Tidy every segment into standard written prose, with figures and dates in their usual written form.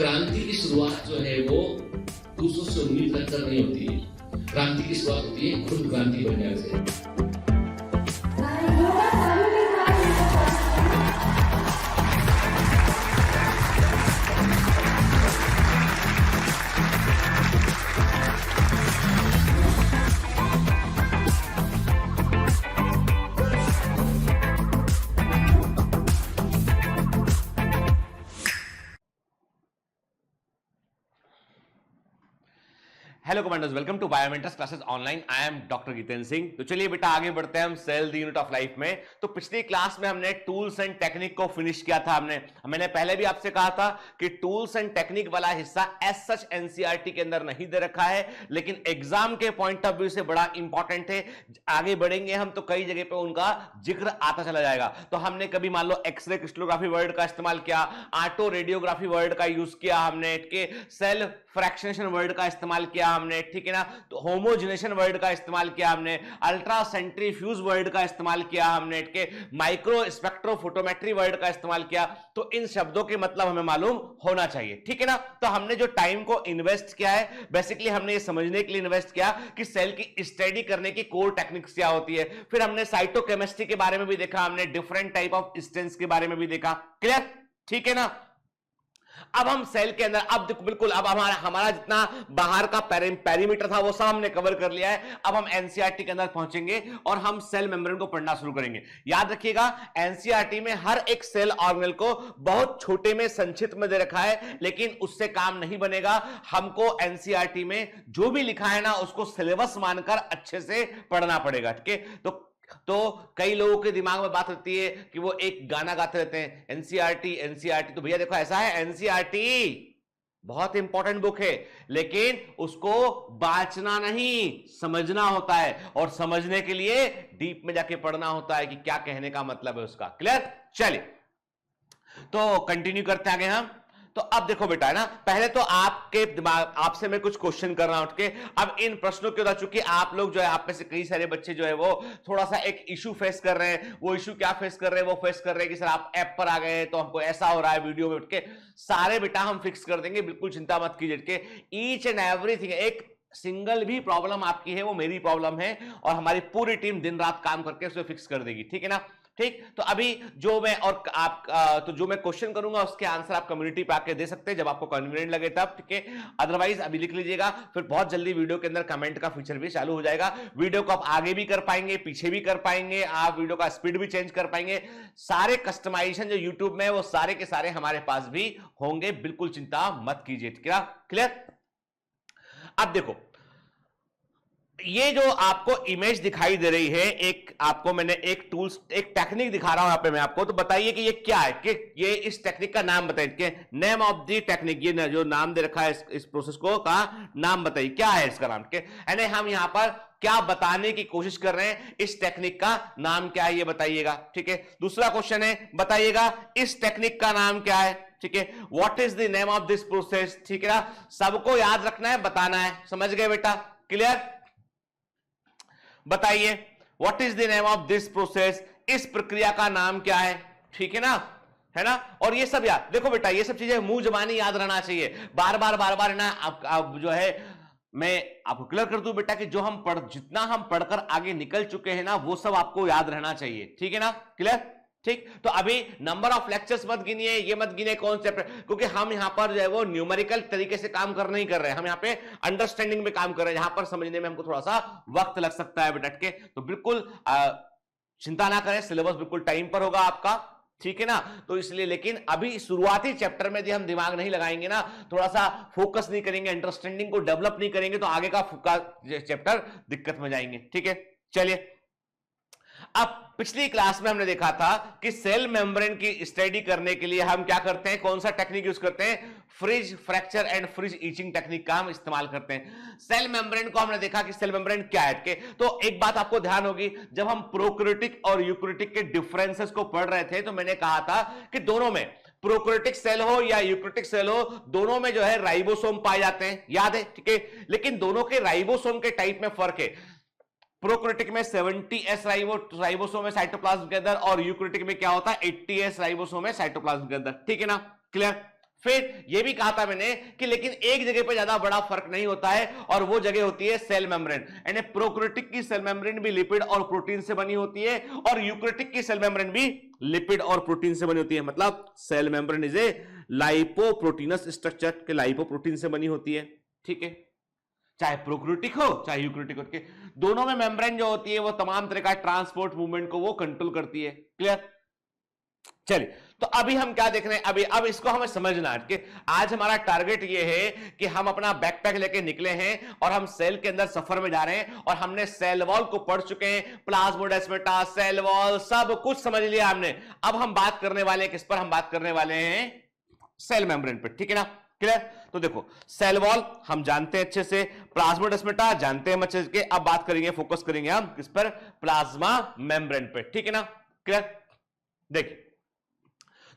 क्रांति की शुरुआत जो है वो दूसरों से उम्मीद रखकर नहीं होती है। क्रांति की शुरुआत होती है खुद क्रांति बनने से। Hello commanders, welcome to Biomentors classes online. I am doctor Jitendra Singh. तो चलिए बेटा आगे बढ़ते हैं हम cell the unit of life में। तो पिछली क्लास में हमने टूल्स एंड टेक्निक को फिनिश किया था। मैंने पहले भी आपसे कहा था कि टूल्स एंड टेक्निक वाला हिस्सा एज सच एनसीईआरटी के अंदर नहीं दे रखा है, लेकिन एग्जाम के पॉइंट ऑफ व्यू से बड़ा इंपॉर्टेंट है। आगे बढ़ेंगे हम तो कई जगह पे उनका जिक्र आता चला जाएगा। तो हमने कभी मान लो एक्सरे क्रिस्टलोग्राफी वर्ड का इस्तेमाल किया, ऑटो रेडियोग्राफी वर्ड का यूज किया हमने, सेल फ्रैक्शनेशन वर्ड का इस्तेमाल किया हमने, ठीक है ना। तो होमोजेनेशन वर्ड का इस्तेमाल किया हमने, अल्ट्रा सेंट्रीफ्यूज वर्ड का इस्तेमाल किया हमने, माइक्रो स्पेक्ट्रोफोटोमेट्री वर्ड का इस्तेमाल किया। तो इन शब्दों के मतलब हमें मालूम होना चाहिए, ठीक है ना। तो हमने जो टाइम को इन्वेस्ट किया है, बेसिकली हमने ये समझने के लिए इन्वेस्ट किया कि सेल की स्टडी करने की कोर टेक्निक्स क्या होती है। फिर हमने साइटोकेमिस्ट्री के बारे में भी देखा, हमने डिफरेंट टाइप ऑफ स्टेंस के बारे में भी देखा। क्लियर, ठीक है ना। अब हम सेल के अंदर, अब देखो बिल्कुल, अब हमारा जितना बाहर का पेरीमीटर था वो सब हमने कवर कर लिया है। अब हम एनसीईआरटी के अंदर पहुंचेंगे और हम सेल मेम्ब्रेन को पढ़ना शुरू करेंगे। याद रखिएगा, एनसीईआरटी में हर एक सेल ऑर्गेनेल को बहुत छोटे में संक्षिप्त में दे रखा है, लेकिन उससे काम नहीं बनेगा। हमको एनसीईआरटी में जो भी लिखा है ना उसको सिलेबस मानकर अच्छे से पढ़ना पड़ेगा, ठीक है। तो कई लोगों के दिमाग में बात होती है कि वो एक गाना गाते रहते हैं, एनसीईआरटी एनसीईआरटी। तो भैया देखो ऐसा है, एनसीईआरटी बहुत इंपॉर्टेंट बुक है, लेकिन उसको बांचना नहीं, समझना होता है। और समझने के लिए डीप में जाके पढ़ना होता है कि क्या कहने का मतलब है उसका। क्लियर, चलिए तो कंटिन्यू करते आगे हम। तो अब देखो बेटा, है ना, पहले तो आपके दिमाग, आपसे मैं कुछ क्वेश्चन कर रहा हूं, ठीक है। अब इन प्रश्नों के बाद चूंकि आप लोग जो है, आप में से कई सारे बच्चे जो है वो थोड़ा सा एक इशू फेस कर रहे हैं। वो इशू क्या फेस कर रहे हैं? वो फेस कर रहे हैं कि सर आप ऐप पर आ गए हैं तो हमको ऐसा हो रहा है, वीडियो में उठ के सारे बेटा हम फिक्स कर देंगे, बिल्कुल चिंता मत कीजिए। ईच एंड एवरीथिंग, एक सिंगल भी प्रॉब्लम आपकी है वो मेरी प्रॉब्लम है, और हमारी पूरी टीम दिन रात काम करके उसे फिक्स कर देगी, ठीक है ना। ठीक, तो अभी जो मैं और आप तो जो मैं क्वेश्चन करूंगा उसके आंसर आप कम्युनिटी पे आके दे सकते हैं जब आपको कन्वीनियंट लगे तब, ठीक है। अदरवाइज अभी लिख लीजिएगा, फिर बहुत जल्दी वीडियो के अंदर कमेंट का फीचर भी चालू हो जाएगा। वीडियो को आप आगे भी कर पाएंगे, पीछे भी कर पाएंगे, आप वीडियो का स्पीड भी चेंज कर पाएंगे। सारे कस्टमाइजेशन जो यूट्यूब में है वो सारे के सारे हमारे पास भी होंगे, बिल्कुल चिंता मत कीजिए। क्या क्लियर? अब देखो, ये जो आपको इमेज दिखाई दे रही है, एक आपको मैंने एक टूल्स, एक टेक्निक दिखा रहा हूं यहां पे मैं आपको। तो बताइए कि ये क्या है, कि ये इस टेक्निक का नाम बताइए, नेम ऑफ द टेक्निक। ये जो नाम दे रखा है इस प्रोसेस को का नाम बताइए, क्या है इसका नाम, ठीक है। यानी हम यहां पर क्या बताने की कोशिश कर रहे हैं, इस टेक्निक का नाम क्या है ये बताइएगा, ठीक है। दूसरा क्वेश्चन है, बताइएगा इस टेक्निक का नाम क्या है, ठीक है। What is the name of this process, ठीक है ना। सबको याद रखना है, बताना है, समझ गए बेटा? क्लियर, बताइए what is the name of this process, इस प्रक्रिया का नाम क्या है, ठीक है ना, है ना। और ये सब याद देखो बेटा, ये सब चीजें मुंह जबानी याद रहना चाहिए, बार बार ना आप जो है, मैं आपको क्लियर कर दूं बेटा कि जो हम जितना हम पढ़कर आगे निकल चुके हैं ना वो सब आपको याद रहना चाहिए, ठीक है ना। क्लियर, ठीक। तो अभी नंबर ऑफ लेक्चर्स मत गिनिए, ये मत गिनिए कौन से, क्योंकि हम यहां पर जो है वो न्यूमेरिकल तरीके से काम कर नहीं कर रहे हैं, हम यहां पे अंडरस्टैंडिंग में काम कर रहे हैं। यहां पर समझने में हमको थोड़ा सा वक्त लग सकता है बेटा के, तो बिल्कुल चिंता ना करें, सिलेबस बिल्कुल टाइम पर होगा आपका, ठीक है ना। तो इसलिए, लेकिन अभी शुरुआती चैप्टर में यदि हम दिमाग नहीं लगाएंगे ना, थोड़ा सा फोकस नहीं करेंगे, अंडरस्टैंडिंग को डेवलप नहीं करेंगे, तो आगे का चैप्टर दिक्कत में जाएंगे, ठीक है। चलिए, अब पिछली क्लास में हमने देखा था कि सेल मेम्ब्रेन की स्टडी करने के लिए हम क्या करते हैं, कौन सा टेक्निक यूज करते हैं, fridge fracture and fridge itching technique का हम इस्तेमाल करते हैं। सेल मेम्ब्रेन को हमने देखा कि सेल मेम्ब्रेन क्या है, तो एक बात आपको ध्यान होगी, जब हम प्रोकैरियोटिक और यूकैरियोटिक के डिफरेंसेस को पढ़ रहे थे तो मैंने कहा था कि दोनों में, प्रोकैरियोटिक सेल हो या यूकैरियोटिक सेल हो, दोनों में जो है राइबोसोम पाए जाते हैं, याद है, ठीक है। लेकिन दोनों के राइबोसोम के टाइप में फर्क है। प्रोकैरियोटिक में 70s राइबोसोम है साइटोप्लाज्म के अंदर, और यूकैरियोटिक में क्या होता है, 80s राइबोसोम है साइटोप्लाज्म के अंदर, ठीक है ना। क्लियर, फिर यह भी कहा था मैंने कि लेकिन एक जगह पे ज्यादा बड़ा फर्क नहीं होता है और वो जगह होती है सेल मेम्ब्रेन। यानी प्रोकैरियोटिक की सेल मेम्ब्रेन भी लिपिड और प्रोटीन से बनी होती है और यूकैरियोटिक की सेल मेम्ब्रेन भी लिपिड और प्रोटीन से बनी होती है। मतलब cell membrane is a lipoproteinous structure के लाइपोप्रोटीन से बनी होती है। ठीक है, चाहे प्रोकैरियोटिक हो चाहे यूकैरियोटिक हो, दोनों में मेम्ब्रेन जो होती है वो तमाम तरह का ट्रांसपोर्ट मूवमेंट को वो कंट्रोल करती है। क्लियर? चलिए, तो अभी हम क्या देख रहे हैं, अब इसको हमें समझना है कि आज हमारा टारगेट ये है कि हम अपना बैकपैक लेके निकले हैं और हम सेल के अंदर सफर में जा रहे हैं और हमने सेल वॉल को पढ़ चुके हैं, प्लाज्मोडेस्माटा, सेल वॉल, सब कुछ समझ लिया हमने। अब हम बात करने वाले हैं किस पर? हम बात करने वाले हैं सेल मेम्ब्रेन पर। ठीक है ना? क्लियर? तो देखो, सेल वॉल हम जानते हैं अच्छे से, प्लाज्मोडेस्माटा जानते हैं अच्छे से। अब बात करेंगे, फोकस करेंगे हम किस पर? प्लाज्मा मेम्ब्रेन पे। ठीक है ना? क्लियर? देखिए,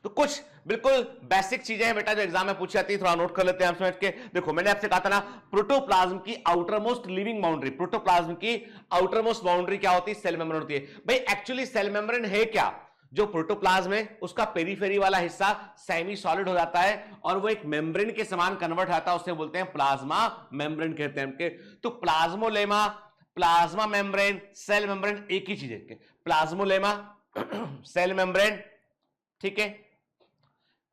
तो कुछ बिल्कुल बेसिक चीजें हैं बेटा जो एग्जाम में पूछी जाती है, थोड़ा नोट कर लेते हैं हम समझ के। देखो, मैंने आपसे कहा था ना, प्रोटोप्लाज्म की outer most living boundary, protoplasm की आउटर मोस्ट बाउंड्री क्या होती है? सेल मेम्ब्रेन होती है। भाई एक्चुअली सेल मेम्ब्रेन है क्या? जो प्रोटोप्लाज्म है उसका पेरीफेरी वाला हिस्सा सेमी सॉलिड हो जाता है और वो एक मेम्ब्रेन के समान कन्वर्ट होता है, उसे बोलते हैं प्लाज्मा मेम्ब्रेन कहते हैं। तो plasmalemma, plasma membrane, cell membrane एक ही चीज है। प्लाज्मोलेमा, सेल मेम्ब्रेन, ठीक है,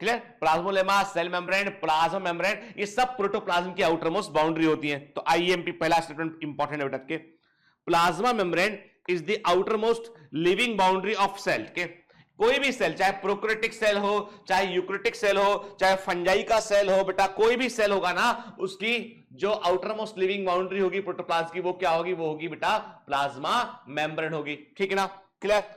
clear? Plasmalemma, cell membrane, plasma membrane, ये सब प्रोटोप्लाज्म की आउटर मोस्ट बाउंड्री होती है। तो आईएमपी पहला स्टेटमेंट इंपॉर्टेंट है बेटा के, plasma membrane is the outer most living boundary of cell के। कोई भी सेल, चाहे प्रोकैरियोटिक सेल हो, चाहे यूकैरियोटिक सेल हो, चाहे फंजाई का सेल हो, बेटा कोई भी सेल होगा ना, उसकी जो आउटर मोस्ट लिविंग बाउंड्री होगी प्रोटोप्लाज्म की, वो क्या होगी? वो होगी बेटा प्लाज्मा मेम्ब्रेन होगी। ठीक है ना? क्लियर?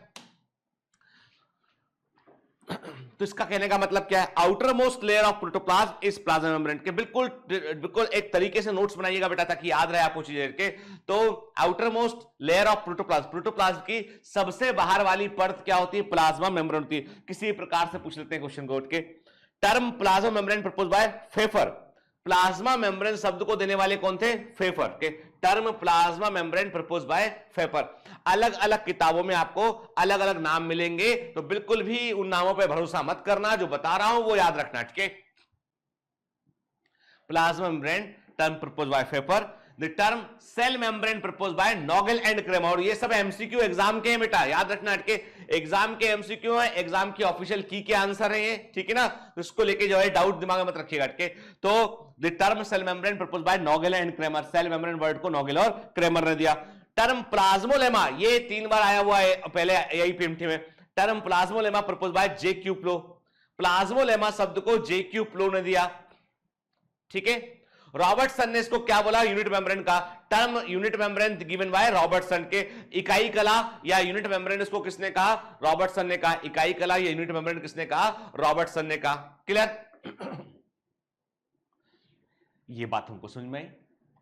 तो इसका कहने का मतलब क्या है? Outer most layer of protoplasm is plasma membrane के। बिल्कुल एक तरीके से नोट्स बनाइएगा बेटा ताकि याद रहे आपको चीजें के। तो outer most layer of protoplasm, protoplasm की सबसे बाहर वाली परत क्या होती है? प्लाज्मा मेम्ब्रेन होती है। किसी प्रकार से पूछ लेते हैं क्वेश्चन को उठ के। Term plasma membrane propose by Pfeffer. Plasma membrane शब्द को देने वाले कौन थे? फेफर के। Term plasma membrane propose by Pfeffer. अलग अलग किताबों में आपको अलग अलग नाम मिलेंगे, तो बिल्कुल भी उन नामों पे भरोसा मत करना, जो बता रहा हूं वो याद रखना। ठीक है? Plasma membrane term propose by Pfeffer. The term cell membrane propose by Nageli and Cramer. और ये सब एमसीक्यू एग्जाम के हैं बेटा, याद रखना। हटके एग्जाम के एमसीक्यू है, एग्जाम की ऑफिशियल की के आंसर है ये। ठीक है ना? तो इसको लेके जो है डाउट दिमाग में मत रखिएगा। हटके तो the term cell membrane propose by Nageli and Cramer, cell membrane word को नोगल और क्रेमर ने दिया। टर्म प्लाज्मोलेमा, ये 3 बार आया हुआ है पहले यही पीएमटी में। Term plasmalemma propose by J Q Plowe. Plasmalemma शब्द को जे क्यू प्लो ने दिया। ठीक है? रॉबर्टसन ने इसको क्या बोला? यूनिट मेम्ब्रेन का। Term unit membrane given by Robertson के। इकाई कला या यूनिट मेम्ब्रेन इसको किसने कहा? रॉबर्टसन ने कहा। इकाई कला या यूनिट मेम्ब्रेन किसने कहा? रॉबर्टसन ने कहा। क्लियर? ये बात हमको समझ में आई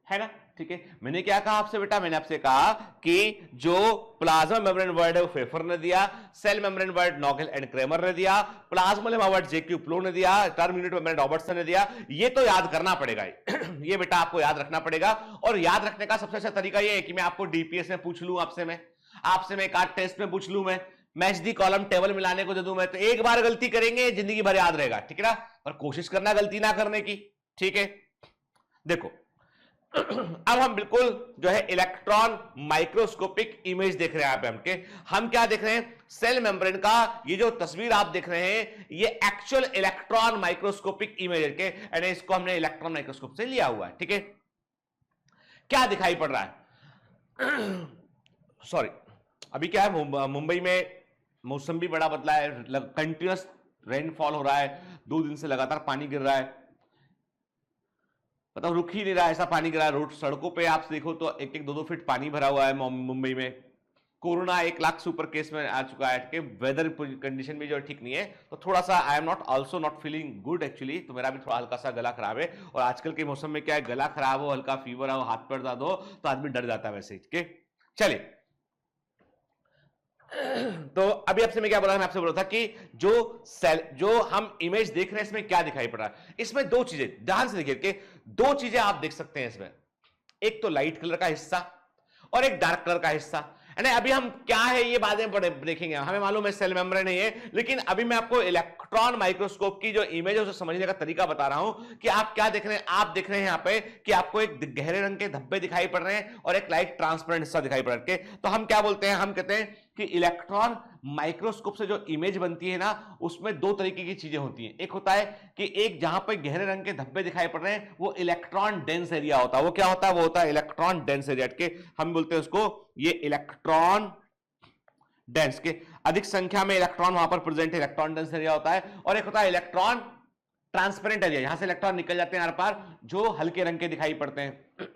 है ना? ठीक है, मैंने क्या कहा आपसे बेटा? मैंने आपसे कहा कि जो प्लाज्मा मेम्ब्रेन वर्ड है वो फेफर ने दिया, cell membrane word Nageli and Cramer ने दिया, प्लाज्मोलेमा वर्ड जेक्यू प्लो ने दिया, टर्म यूनिट मेम्ब्रेन रॉबर्टसन ने दिया। ये तो याद करना पड़ेगा, ये बेटा आपको याद रखना पड़ेगा। और याद रखने का सबसे अच्छा तरीका ये है कि मैं आपको डीपीएस में पूछ लूं, आपसे मैं एक आध टेस्ट में पूछ लूं, मैं मैच दी कॉलम टेबल मिलाने को दे दूं मैं, तो एक बार गलती करेंगे जिंदगी भर याद रहेगा। ठीक है ना? पर कोशिश करना गलती ना करने की। ठीक है? देखो, अब हम बिल्कुल जो है इलेक्ट्रॉन माइक्रोस्कोपिक इमेज देख रहे हैं यहाँ पे हमके। हम क्या देख रहे हैं? सेल मेम्ब्रेन का ये जो तस्वीर आप देख रहे हैं, ये एक्चुअल इलेक्ट्रॉन माइक्रोस्कोपिक इमेज के, यानी इसको हमने इलेक्ट्रॉन माइक्रोस्कोप से लिया हुआ है। ठीक है? क्या दिखाई पड़ रहा है? सॉरी, अभी क्या है, मुंबई में मौसम भी बड़ा बदला है, कंटिन्यूअस रेनफॉल हो रहा है, 2 दिन से लगातार पानी गिर रहा है, मतलब रुक ही नहीं रहा, ऐसा पानी गिरा है। रोड सड़कों पे आप देखो तो 1-1, 2-2 फीट पानी भरा हुआ है मुंबई में। कोरोना 1 लाख से ऊपर केस में आ चुका है कि वेदर कंडीशन भी जो ठीक नहीं है, तो थोड़ा सा I am not also not feeling good actually. तो मेरा भी थोड़ा हल्का सा गला खराब है, और आजकल के मौसम में क्या है, गला खराब हो, हल्का फीवर हो, हाथ पैर दर्द हो, तो आदमी डर जाता है वैसे ही। ठीक है? चलिए, तो अभी आपसे मैं क्या बोला? मैं आपसे बोला था कि जो हम इमेज देख रहे हैं इसमें क्या दिखाई पड़ रहा है। इसमें 2 चीजें ध्यान से देखिए कि 2 चीजें आप देख सकते हैं इसमें। एक तो लाइट कलर का हिस्सा और एक डार्क कलर का हिस्सा। यानी अभी हम क्या है ये बातें देखेंगे, हमें मालूम है सेल मेम्ब्रेन है ये, लेकिन अभी मैं आपको इलेक्ट्रॉन माइक्रोस्कोप की जो इमेज है उसे समझने का तरीका बता रहा हूं कि आप क्या देख रहे हैं। आप देख रहे हैं यहां पे कि आपको एक गहरे रंग के धब्बे दिखाई पड़ रहे हैं और एक लाइट ट्रांसपेरेंट हिस्सा दिखाई पड़ रहा है। तो हम क्या बोलते हैं, हम कहते हैं कि इलेक्ट्रॉन माइक्रोस्कोप से जो इमेज बनती है ना, उसमें दो तरीके की चीजें होती हैं। एक होता है कि एक जहां पर गहरे रंग के धब्बे दिखाई पड़ रहे हैं वो इलेक्ट्रॉन डेंस एरिया होता है। वो क्या होता है, वो होता है इलेक्ट्रॉन डेंस एरिया के, हम बोलते हैं उसको ये इलेक्ट्रॉन डेंस के, अधिक संख्या में इलेक्ट्रॉन वहां पर प्रेजेंट है, इलेक्ट्रॉन डेंस एरिया होता है। और एक होता है इलेक्ट्रॉन ट्रांसपेरेंट एरिया, यहां से इलेक्ट्रॉन निकल जाते हैं आर पार, जो हल्के रंग के दिखाई पड़ते हैं।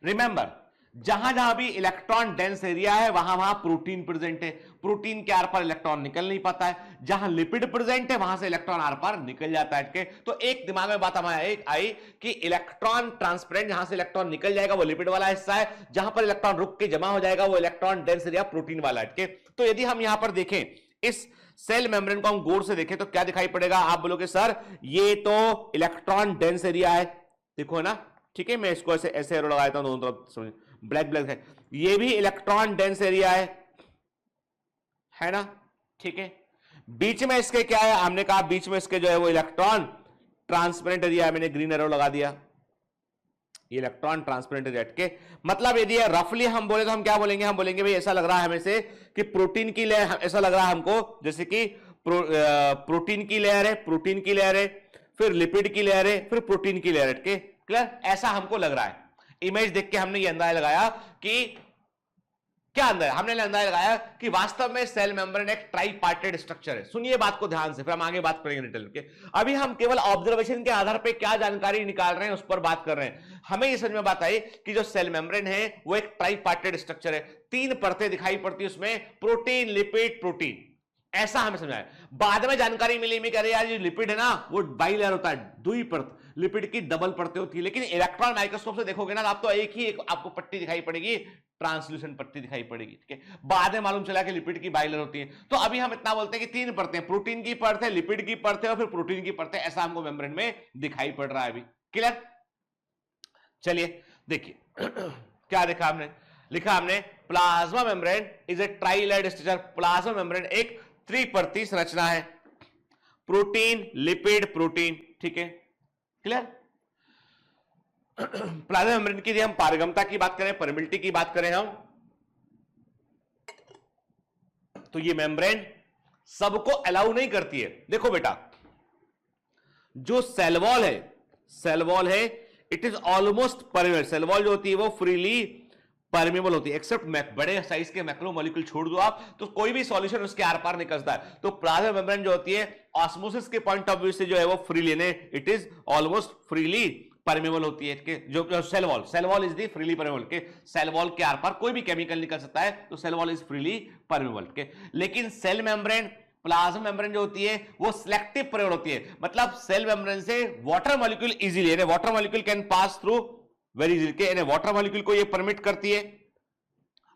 रिमेंबर, जहां जहां भी इलेक्ट्रॉन डेंस एरिया है वहां वहां प्रोटीन प्रेजेंट है, प्रोटीन के आर पार इलेक्ट्रॉन निकल नहीं पाता है। जहां लिपिड प्रेजेंट है वहां से इलेक्ट्रॉन आर पार निकल जाता है। तो एक दिमाग में बात हमारे आई कि इलेक्ट्रॉन ट्रांसपेरेंट, जहां से इलेक्ट्रॉन निकल जाएगा वो लिपिड वाला हिस्सा है, जहां पर इलेक्ट्रॉन रुक के जमा हो जाएगा वो इलेक्ट्रॉन डेंस एरिया प्रोटीन वाला है। तो यदि हम यहां पर देखें, इस सेल मेम्ब्रेन को हम गौर से देखें तो क्या दिखाई पड़ेगा, आप बोलोगे सर ये तो इलेक्ट्रॉन डेंस एरिया है, देखो ना, ठीक है, मैं इसको ऐसे ऐसे एरो लगा देता हूं दोनों तरफ, समझ, ब्लैक ब्लैक है, ये भी इलेक्ट्रॉन डेंस एरिया है ना, ठीक है। बीच में इसके क्या है, हमने कहा बीच में इसके जो है वो इलेक्ट्रॉन ट्रांसपेरेंट एरिया है, मैंने ग्रीन एरो लगा दिया, ये इलेक्ट्रॉन ट्रांसपेरेंट एरिया के मतलब यदि रफली हम बोले तो हम क्या बोलेंगे, हम बोलेंगे भाई ऐसा लग रहा है हमें से कि प्रोटीन की लेयर, ऐसा लग रहा है हमको जैसे कि प्रोटीन की लेयर है, प्रोटीन की लेयर है, फिर लिपिड की लेयर है, फिर प्रोटीन की लेयर है, क्लियर, ऐसा हमको लग रहा है। इमेज देख के हमने ये अंदाजा लगाया कि क्या अंदाजा, हमने अंदाजा लगाया कि वास्तव में सेल मेम्ब्रेन एक ट्राइपार्टेड स्ट्रक्चर है। सुनिए बात को ध्यान से, फिर हम आगे बात करेंगे डिटेल के। अभी हम केवल ऑब्जर्वेशन के आधार पर क्या जानकारी निकाल रहे हैं उस पर बात कर रहे हैं। हमें ये समझ में बात आई कि जो सेल मेम्ब्रेन है वो एक ट्राइपार्टेड स्ट्रक्चर है, तीन परतें दिखाई पड़ती है उसमें, प्रोटीन, लिपिड, प्रोटीन, ऐसा हमें समझाया। बाद में जानकारी मिली मैं कह रहे यार ये लिपिड है ना वो बाइलेयर होता है, दुई परत, लिपिड की डबल परतें होती है, लेकिन इलेक्ट्रॉन माइक्रोस्कोप से देखोगे ना आप तो एक ही आपको पट्टी दिखाई पड़ेगी, ट्रांसल्यूसेंट पट्टी दिखाई पड़ेगी, ठीक है। बाद में मालूम चला कि लिपिड की बाइलेयर होती है। तो अभी हम इतना बोलते हैं कि तीन परतें, प्रोटीन की परत है, लिपिड की परत है और फिर प्रोटीन की परत है, ऐसा हमको मेम्ब्रेन में दिखाई पड़ रहा है अभी, क्लियर। चलिए देखिए क्या देखा हमने, लिखा हमने plasma membrane is a trilayered structure. Plasma membrane एक त्रिपर्ती संरचना है, प्रोटीन, लिपिड, प्रोटीन, ठीक है, क्लियर। प्लाज्मा मेम्ब्रेन की यदि हम पारगम्यता की बात करें, परमिबिलिटी की बात करें हम, तो ये मेम्ब्रेन सबको अलाउ नहीं करती है। देखो बेटा, जो सेल वॉल है it is almost permeable. Cell wall जो होती है वो फ्रीली परमेबल होती है, एक्सेप्ट बड़े साइज के मैक्रोमोलिक्यूल छोड़ दो आप तो कोई भी सॉल्यूशन उसके आर पार निकलता है। तो प्लाज्मा मेम्ब्रेन जो होती है ऑस्मोसिस के पॉइंट ऑफ व्यू से जो है वो freely, it is almost freely permeable होती है कि जो cell wall is the freely permeable के, सेल वॉल के आर पार कोई भी केमिकल निकल सकता है, तो cell wall is freely permeable के। लेकिन सेल मेम्ब्रेन, प्लाज्मा मेम्ब्रेन जो होती है वो सिलेक्टिव परमेबल होती है, मतलब सेल मेम्ब्रेन से water molecule easily, water molecule can pass through very easily, water molecule को ये परमिट करती है,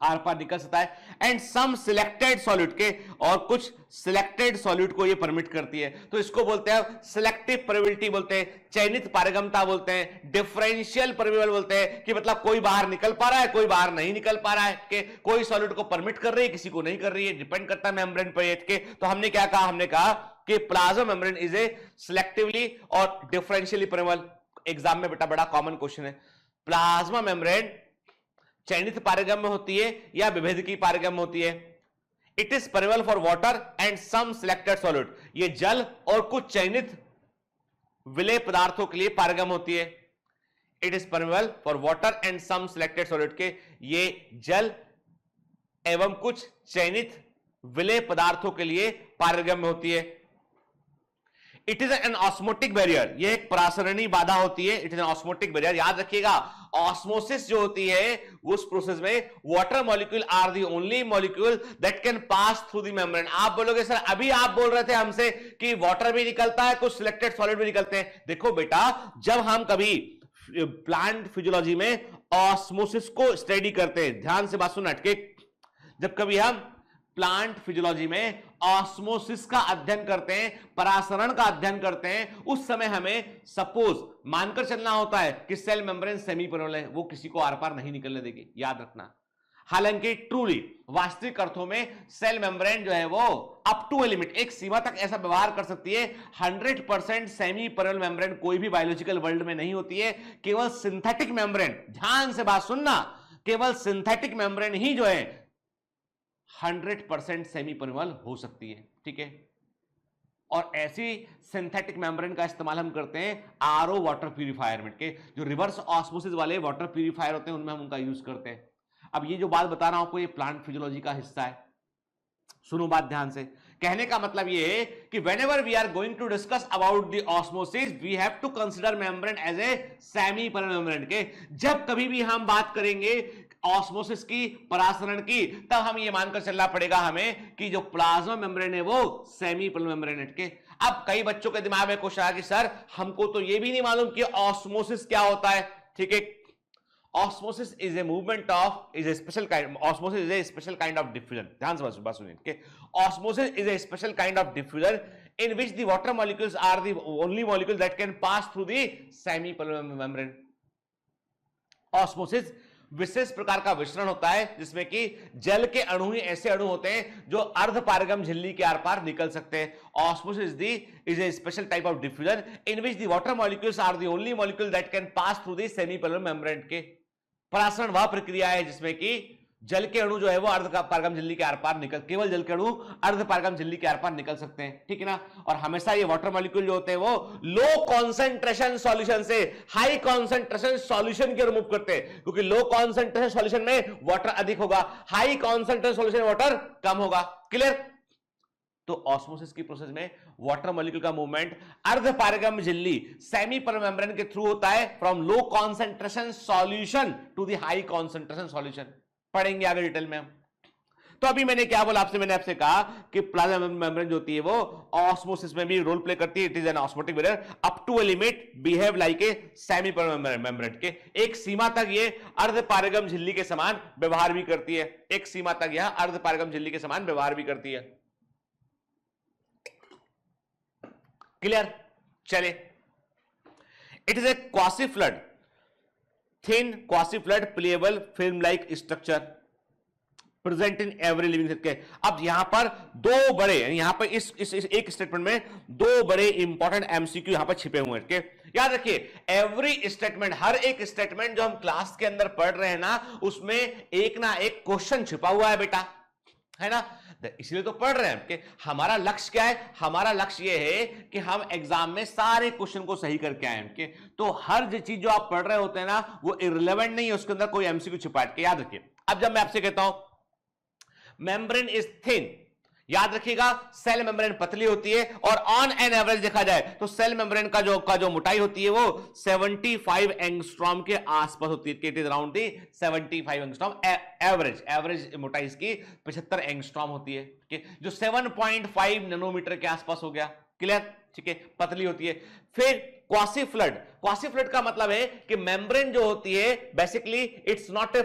आर पार निकल सकता है, एंड सम सिलेक्टेड सॉल्यूट के, और कुछ सिलेक्टेड सॉल्यूट को ये परमिट करती है। तो इसको बोलते हैं सिलेक्टिव परमेबिलिटी बोलते हैं, चयनित पारगम्यता बोलते हैं, डिफरेंशियल परमेबल बोलते हैं, कि मतलब कोई बाहर निकल पा रहा है, कोई बाहर नहीं निकल पा रहा है, कि कोई सॉल्यूट को परमिट कर रही है, किसी को नहीं कर रही है, डिपेंड करता है मेम्ब्रेन पर के। तो हमने क्या कहा, हमने कहा कि plasma membrane is a selectively और डिफरेंशियली परमेबल। एग्जाम में बेटा बड़ा कॉमन क्वेश्चन है, प्लाज्मा मेम्ब्रेन चयनित पारगम्य होती है या विभेदकी पारगम्य होती है? It is permeable for water and some selected solid, ये जल और कुछ चयनित विलेय पदार्थों के लिए पारगम्य होती है। It is permeable for water and some selected solid के, ये जल एवं कुछ चयनित विलेय पदार्थों के लिए पारगम्य होती है। It is an osmotic barrier, यह एक परासरणी बाधा होती है। It is an osmotic barrier, याद रखिएगा ऑस्मोसिस जो होती है उस प्रोसेस में water molecule are the only molecule that can pass through the membrane. आप बोलोगे सर अभी आप बोल रहे थे हमसे कि वाटर भी निकलता है, कुछ सिलेक्टेड सॉलिड भी निकलते हैं। देखो बेटा, जब हम कभी प्लांट फिजियोलॉजी में ऑस्मोसिस को स्टडी करते हैं, ध्यान से बात सुन हटके, जब कभी हम प्लांट फिजियोलॉजी में ऑस्मोसिस का अध्ययन करते हैं, परासरण का अध्ययन करते हैं, उस समय हमें सपोज मानकर चलना होता है कि सेल मेम्ब्रेन सेमी परमेबल है, वो किसी को आर पार नहीं निकलने देगी, याद रखना। हालांकि ट्रूली वास्तविक अर्थों में सेल मेम्ब्रेन जो है वो अप टू ए लिमिट, एक सीमा तक ऐसा व्यवहार कर सकती है। 100% सेमी परमेबल मेम्ब्रेन कोई भी बायोलॉजिकल वर्ल्ड में नहीं होती है। केवल सिंथेटिक मेम्ब्रेन, ध्यान से बात सुनना, केवल सिंथेटिक मेम्ब्रेन ही जो है 100% सेमी परमेबल हो सकती है। ठीक है, और ऐसी सिंथेटिक मेम्ब्रेन का इस्तेमाल हम करते हैं आरओ वाटर प्यूरिफायर में, के जो रिवर्स ऑस्मोसिस वाले वाटर प्यूरिफायर होते हैं उनमें हम उनका यूज करते हैं। अब ये जो बात बता रहा हूं आपको, ये प्लांट फिजियोलॉजी का हिस्सा है। सुनो बात ध्यान से। कहने का मतलब ये है कि whenever we are going to discuss about the osmosis, we have to consider membrane as a semi permeable membrane के। जब कभी भी हम बात करेंगे ऑस्मोसिस की, परासरण की, तब हम ये मानकर चलना पड़ेगा हमें कि जो प्लाज्मा मेम्ब्रेन है वो सेमी परमेबल मेम्ब्रेन के। अब कई बच्चों के दिमाग में क्वेश्चन आया कि सर हमको तो ये भी नहीं मालूम कि ऑस्मोसिस क्या होता है। ठीक है, osmosis is a movement of, is a special kind, osmosis is a special kind of diffusion। ध्यान से बात सुनिए। okay? Osmosis is a special kind of diffusion in which the water molecules are the only molecules that can pass through the semi permeable membrane। Osmosis विशेष प्रकार का विसरण होता है जिसमें कि जल के अणु ही ऐसे अणु होते हैं जो अर्ध पारगम झिल्ली के आर पार निकल सकते हैं। Osmosis is a special type of diffusion in which the water molecules are the only molecule that can pass through the semi permeable membrane के। परासरण वह प्रक्रिया है जिसमें कि जल के अणु जो है वो अर्ध पारगम झिल्ली के आर पार निकल, केवल जल के अणु अर्ध पारगम झिल्ली के आर पार निकल सकते हैं। ठीक है ना, और हमेशा ये वाटर मॉलिक्यूल जो होते हैं वो लो कॉन्सेंट्रेशन सॉल्यूशन से हाई कॉन्सेंट्रेशन सॉल्यूशन के मूव करते हैं, क्योंकि लो कॉन्सेंट्रेशन सॉल्यूशन में वाटर अधिक होगा, हाई कॉन्सेंट्रेशन सॉल्यूशन में वाटर कम होगा। क्लियर? तो ऑस्मोसिस की प्रोसेस में वाटर मॉलिक्यूल का मूवमेंट अर्ध पारगम झिल्ली सेमी परमेबल मेम्ब्रेन के थ्रू होता है, from low concentration solution to the high concentration solution. पढ़ेंगे आगे डिटेल में हम। तो अभी मैंने क्या बोला आपसे, मैंने आपसे कहा कि प्लाज्मा मेम्ब्रेन जो होती है वो ऑस्मोसिस में भी रोल प्ले करती है। It is an osmotic barrier up to a limit behave like a semi permeable membrane के। एक सीमा तक ये अर्ध पारगम झिल्ली के समान व्यवहार भी करती है, एक सीमा तक यह अर्ध पारगम झिल्ली के समान व्यवहार भी करती है। क्लियर? चले, it is a quasi fluid, thin quasi fluid pliable film like structure present in every living cell. अब यहां पर दो बड़े, यहां पर इस एक स्टेटमेंट में दो बड़े इंपॉर्टेंट एमसीक्यू यहां पर छिपे हुए हैं। याद रखिए, एवरी स्टेटमेंट, हर एक स्टेटमेंट जो हम क्लास के अंदर पढ़ रहे हैं ना, उसमें एक ना एक क्वेश्चन छिपा हुआ है बेटा, है ना। इसलिए तो पढ़ रहे हैं कि हमारा लक्ष्य क्या है। हमारा लक्ष्य यह है कि हम एग्जाम में सारे क्वेश्चन को सही करके आए हैं। तो हर जो चीज जो आप पढ़ रहे होते हैं ना वो इररिलेवेंट नहीं है, उसके अंदर कोई एमसीक्यू छिपा के। याद रखिए, अब जब मैं आपसे कहता हूं मेम्ब्रेन इज थिन, याद रखिएगा सेल मेम्ब्रेन पतली होती है, और ऑन एन एवरेज देखा जाए तो सेल मेम्ब्रेन का जो मोटाई होती है वो 75 एंगस्ट्रॉम के आसपास होती है। It is around the 75 angstrom. Average मोटाई इसकी 75 एंगस्ट्रॉम होती है, जो 7.5 नैनोमीटर के आसपास हो गया। क्लियर? ठीक है, पतली होती है। फिर क्वासी फ्लड, क्वासी फ्लड का मतलब है कि मेम्ब्रेन जो होती है basically it's not a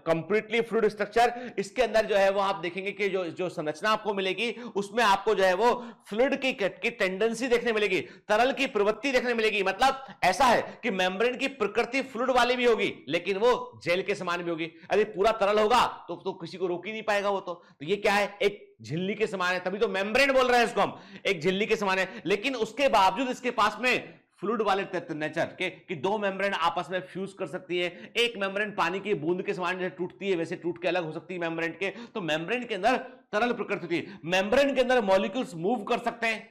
completely fluid structure. इसके अंदर जो है वो आप देखेंगे कि जो संरचना आपको मिलेगी उसमें आपको जो है वो फ्लूइड की टेंडेंसी देखने मिलेगी, तरल की प्रवृत्ति देखने मिलेगी। मतलब ऐसा है कि मेम्ब्रेन की प्रकृति फ्लूइड वाली भी होगी लेकिन वो जेल के समान भी होगी। अरे पूरा तरल होगा तो किसी को रोक ही नहीं पाएगा वो। तो ये क्या है, एक झिल्ली के समान है, तभी तो मेम्ब्रेन बोल रहे हैं इसको हम, एक झिल्ली के समान है। लेकिन उसके बावजूद इसके पास में फ्लूइड वाले नेचर के कि दो मेम्ब्रेन आपस में फ्यूज कर सकती है। एक मेम्ब्रेन पानी की बूंद के समान जैसे टूटती है वैसे टूट के अलग हो सकती है मेम्ब्रेन के। तो मेम्ब्रेन के अंदर तरल प्रकृति होती है, मेम्ब्रेन के अंदर मॉलिक्यूल्स मूव कर सकते हैं।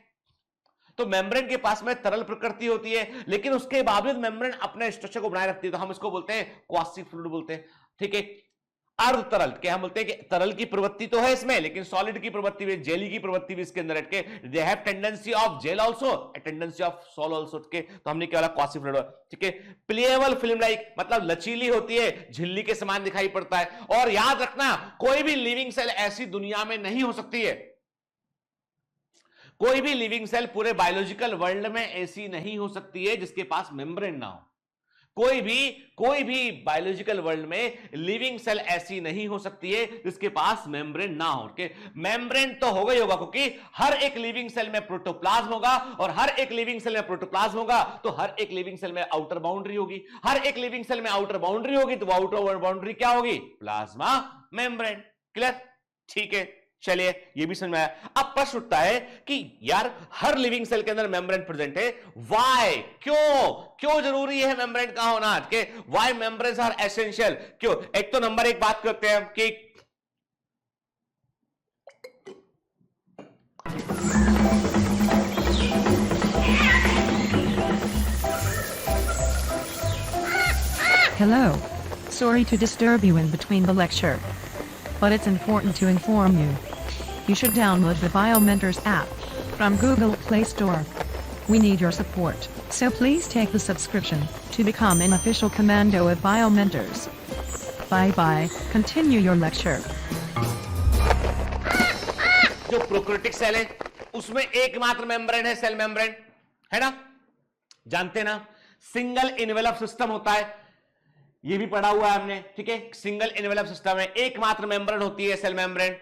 तो मेम्ब्रेन के पास में तरल प्रकृति होती है लेकिन उसके बावजूद मेम्ब्रेन अपने स्ट्रक्चर को बनाए रखती है, तो हम इसको बोलते हैं क्वासी फ्लूइड बोलते हैं। ठीक है, अर्ध तरल के हम बोलते हैं कि तरल की प्रवृत्ति तो है इसमें लेकिन सॉलिड की प्रवृत्ति भी, जेली की प्रवृत्ति भी इसके अंदर है। They have tendency of gel also, tendency of sol also. तो हमने क्या बोला, क्वासी फ्लूइड। ठीक है, प्लेएबल फिल्म लाइक मतलब लचीली होती है, झिल्ली के समान दिखाई पड़ता है। और याद रखना, कोई भी लिविंग सेल ऐसी दुनिया में नहीं हो सकती है, कोई भी लिविंग सेल पूरे बायोलॉजिकल वर्ल्ड में ऐसी नहीं हो सकती है जिसके पास मेम्ब्रेन ना हो। कोई भी बायोलॉजिकल वर्ल्ड में लिविंग सेल ऐसी नहीं हो सकती है जिसके पास मेम्ब्रेन ना हो। के मेम्ब्रेन तो होगा ही होगा, क्योंकि हर एक लिविंग सेल में प्रोटोप्लाज्म होगा, और हर एक लिविंग सेल में प्रोटोप्लाज्म होगा तो हर एक लिविंग सेल में आउटर बाउंड्री होगी, हर एक लिविंग सेल में आउटर बाउंड्री होगी तो आउटर बाउंड्री क्या होगी? Plasma membrane. क्लियर? ठीक है, चलिए ये भी समझ में आया। अब प्रश्न उठता है कि यार हर लिविंग सेल के अंदर मेम्ब्रेन प्रेजेंट है, व्हाई? क्यों जरूरी है मेम्ब्रेन का होना? के व्हाई मेम्ब्रेन्स आर एसेंशियल? क्यों? एक तो नंबर एक बात करते हैं कि Hello. Sorry to disturb you in between the lecture. But it's important to inform you. You should download the BioMentors app from Google Play Store. We need your support, so please take the subscription to become an official commando of BioMentors. Bye bye, continue your lecture. जो prokaryotic cell है उसमें एकमात्र membrane है, cell membrane, है ना? जानते ना, single envelope system होता है, ये भी पढ़ा हुआ है हमने, ठीक है? सिंगल इनवेलप सिस्टम है, एकमात्र मेम्ब्रेन होती है सेल मेम्ब्रेन,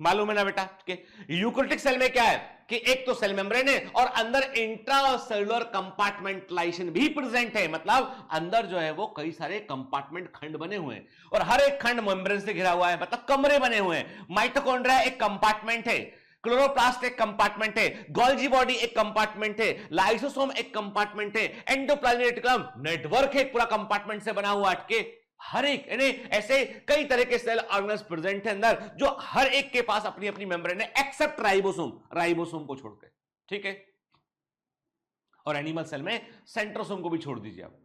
मालूम है ना बेटा? ठीक है। यूकैरियोटिक सेल में क्या है कि एक तो सेल मेम्ब्रेन है और अंदर इंट्रासेलुलर कंपार्टमेंटलाइजेशन भी प्रेजेंट है, मतलब अंदर जो है वो कई सारे कंपार्टमेंट खंड बने हुए हैं और हर एक खंड मेम्ब्रेन से घिरा हुआ है, मतलब कमरे बने हुए हैं। माइटोकॉन्ड्रिया एक कंपार्टमेंट है, क्लोरोप्लास्ट एक कंपार्टमेंट है, गोल्जी बॉडी एक कंपार्टमेंट है, लाइसोसोम एक कंपार्टमेंट है, एंडोप्लाज्मिक रेटिकुलम नेटवर्क है पूरा कंपार्टमेंट से बना हुआ, अटके हर एक, यानी ऐसे कई तरह के सेल ऑर्गेनेल्स प्रेजेंट है अंदर, जो हर एक के पास अपनी अपनी मेम्ब्रेन है, एक्सेप्ट राइबोसोम को छोड़कर, ठीक है? और एनिमल सेल में सेंट्रोसोम को भी छोड़ दीजिए आप।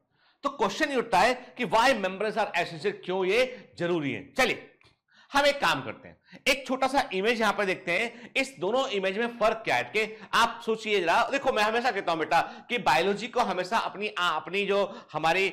तो क्वेश्चन ये उठता है कि व्हाई मेम्ब्रेन्स आर एसेंशियल, क्यों ये जरूरी है? चलिए हम एक काम करते हैं, एक छोटा सा इमेज यहां पर देखते हैं, इस दोनों इमेज में फर्क क्या है कि आप सोचिए जरा। देखो मैं हमेशा कहता हूं बेटा कि बायोलॉजी को हमेशा अपनी जो हमारी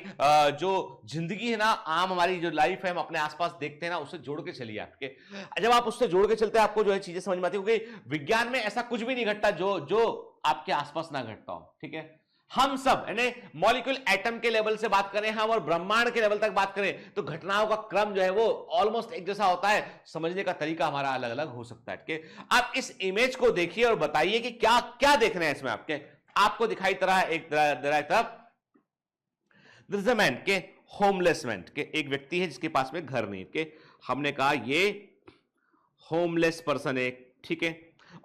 जो जिंदगी है ना, आम हमारी जो लाइफ है, हम अपने आसपास देखते हैं ना, उससे जोड़ के चलिए आपके। जब आप उससे जोड़ के चलते हैं आपको जो है चीजें समझ में आती है, क्योंकि विज्ञान में ऐसा कुछ भी नहीं घटता जो आपके आसपास ना घटता हो, ठीक है? हम सब यानी मॉलिक्यूल एटम के लेवल से बात करें हम और ब्रह्मांड के लेवल तक बात करें तो घटनाओं का क्रम जो है वो ऑलमोस्ट एक जैसा होता है, समझने का तरीका हमारा अलग अलग हो सकता है। ठीक, आप इस इमेज को देखिए और बताइए कि क्या क्या देखना है इसमें। आपको दिखाई दे रहा है एक तरफ दिस इज अ मैन के होमलेस मैन के, एक व्यक्ति है जिसके पास में घर नहीं के, हमने कहा ये होमलेस पर्सन है, ठीक है?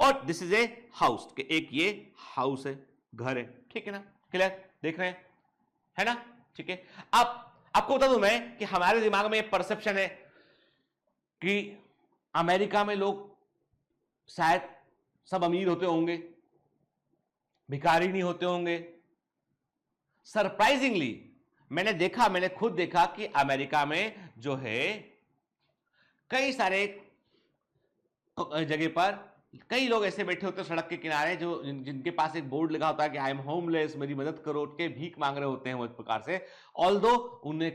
और दिस इज ए हाउस के, एक ये हाउस है, घर है, ठीक है ना? क्लियर? देख रहे हैं, है ना? ठीक है। अब आपको बता दूं मैं कि हमारे दिमाग में एक परसेप्शन है कि अमेरिका में लोग शायद सब अमीर होते होंगे, भिखारी नहीं होते होंगे। सरप्राइजिंगली मैंने खुद देखा कि अमेरिका में जो है कई सारे जगह पर कई लोग ऐसे बैठे होते हैं सड़क के किनारे जो जिनके पास एक बोर्ड लगा होता है कि आई एम होमलेस, मेरी मदद करो, के भीख मांग रहे होते हैं वो इस प्रकार से। ऑल्दो उन्होंने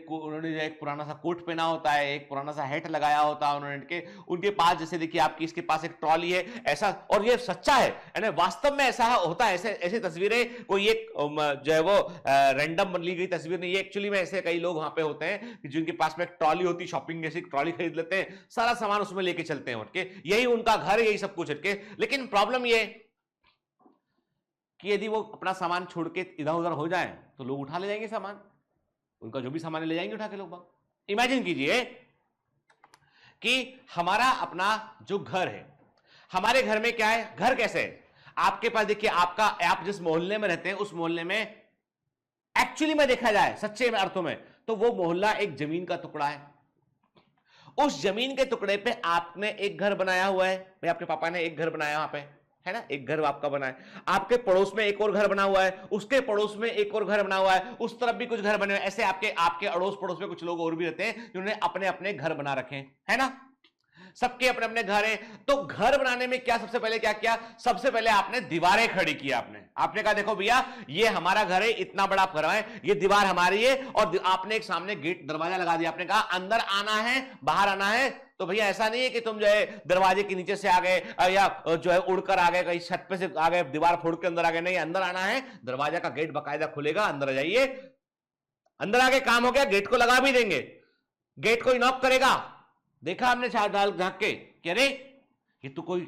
एक पुराना सा कोट पहना होता है, एक पुराना सा हैट लगाया होता है उन्होंने, उनके पास जैसे देखिए आपकी इसके पास एक ट्रॉली है ऐसा, और ये सच्चा है यानी वास्तव में ऐसा होता है। ऐसी तस्वीरें कोई एक जो है वो रैंडम ली गई तस्वीर नहीं, ये एक्चुअली में ऐसे कई लोग वहां पे होते हैं जिनके पास में एक ट्रॉली होती है, शॉपिंग जैसी ट्रॉली खरीद लेते हैं, सारा सामान उसमें लेके चलते हैं, यही उनका घर, यही सब कुछ। लेकिन प्रॉब्लम ये कि यदि वो अपना सामान छोड़ के इधर उधर हो जाए तो लोग उठा ले जाएंगे सामान, उनका जो भी सामान ले जाएंगे उठा के लोग। इमेजिन कीजिए कि हमारा अपना जो घर है, हमारे घर में क्या है, घर कैसे है आपके पास, देखिए आप जिस मोहल्ले में रहते हैं उस मोहल्ले में एक्चुअली में देखा जाए सच्चे में अर्थों में तो वो मोहल्ला एक जमीन का टुकड़ा है। उस जमीन के टुकड़े पे आपने एक घर बनाया हुआ है, भाई आपके पापा ने एक घर बनाया वहां पे, है ना, एक घर आपका बना है, आपके पड़ोस में एक और घर बना हुआ है, उसके पड़ोस में एक और घर बना हुआ है, उस तरफ भी कुछ घर बने हुए, ऐसे आपके अड़ोस पड़ोस में कुछ लोग और भी रहते हैं जिन्होंने अपने अपने घर बना रखे हैं, है ना? सबके अपने अपने घर है। तो घर बनाने में क्या सबसे पहले क्या किया, सबसे पहले आपने दीवारें खड़ी की। आपने कहा देखो भैया ये हमारा घर है, इतना बड़ा घर है, ये दीवार हमारी है, और आपने एक सामने गेट दरवाजा लगा दिया। आपने कहा अंदर आना है बाहर आना है, तो भैया ऐसा नहीं है कि तुम जो है दरवाजे के नीचे से आ गए या जो है उड़कर आ गए, कहीं छत पे से आ गए, दीवार फोड़ के अंदर आ गए, नहीं, अंदर आना है, दरवाजा का गेट बाकायदा खुलेगा, अंदर आ जाइए। अंदर आके काम हो गया, गेट को लगा भी देंगे, गेट कोई नॉक करेगा, देखा हमने झांक के कि अरे ये तो कोई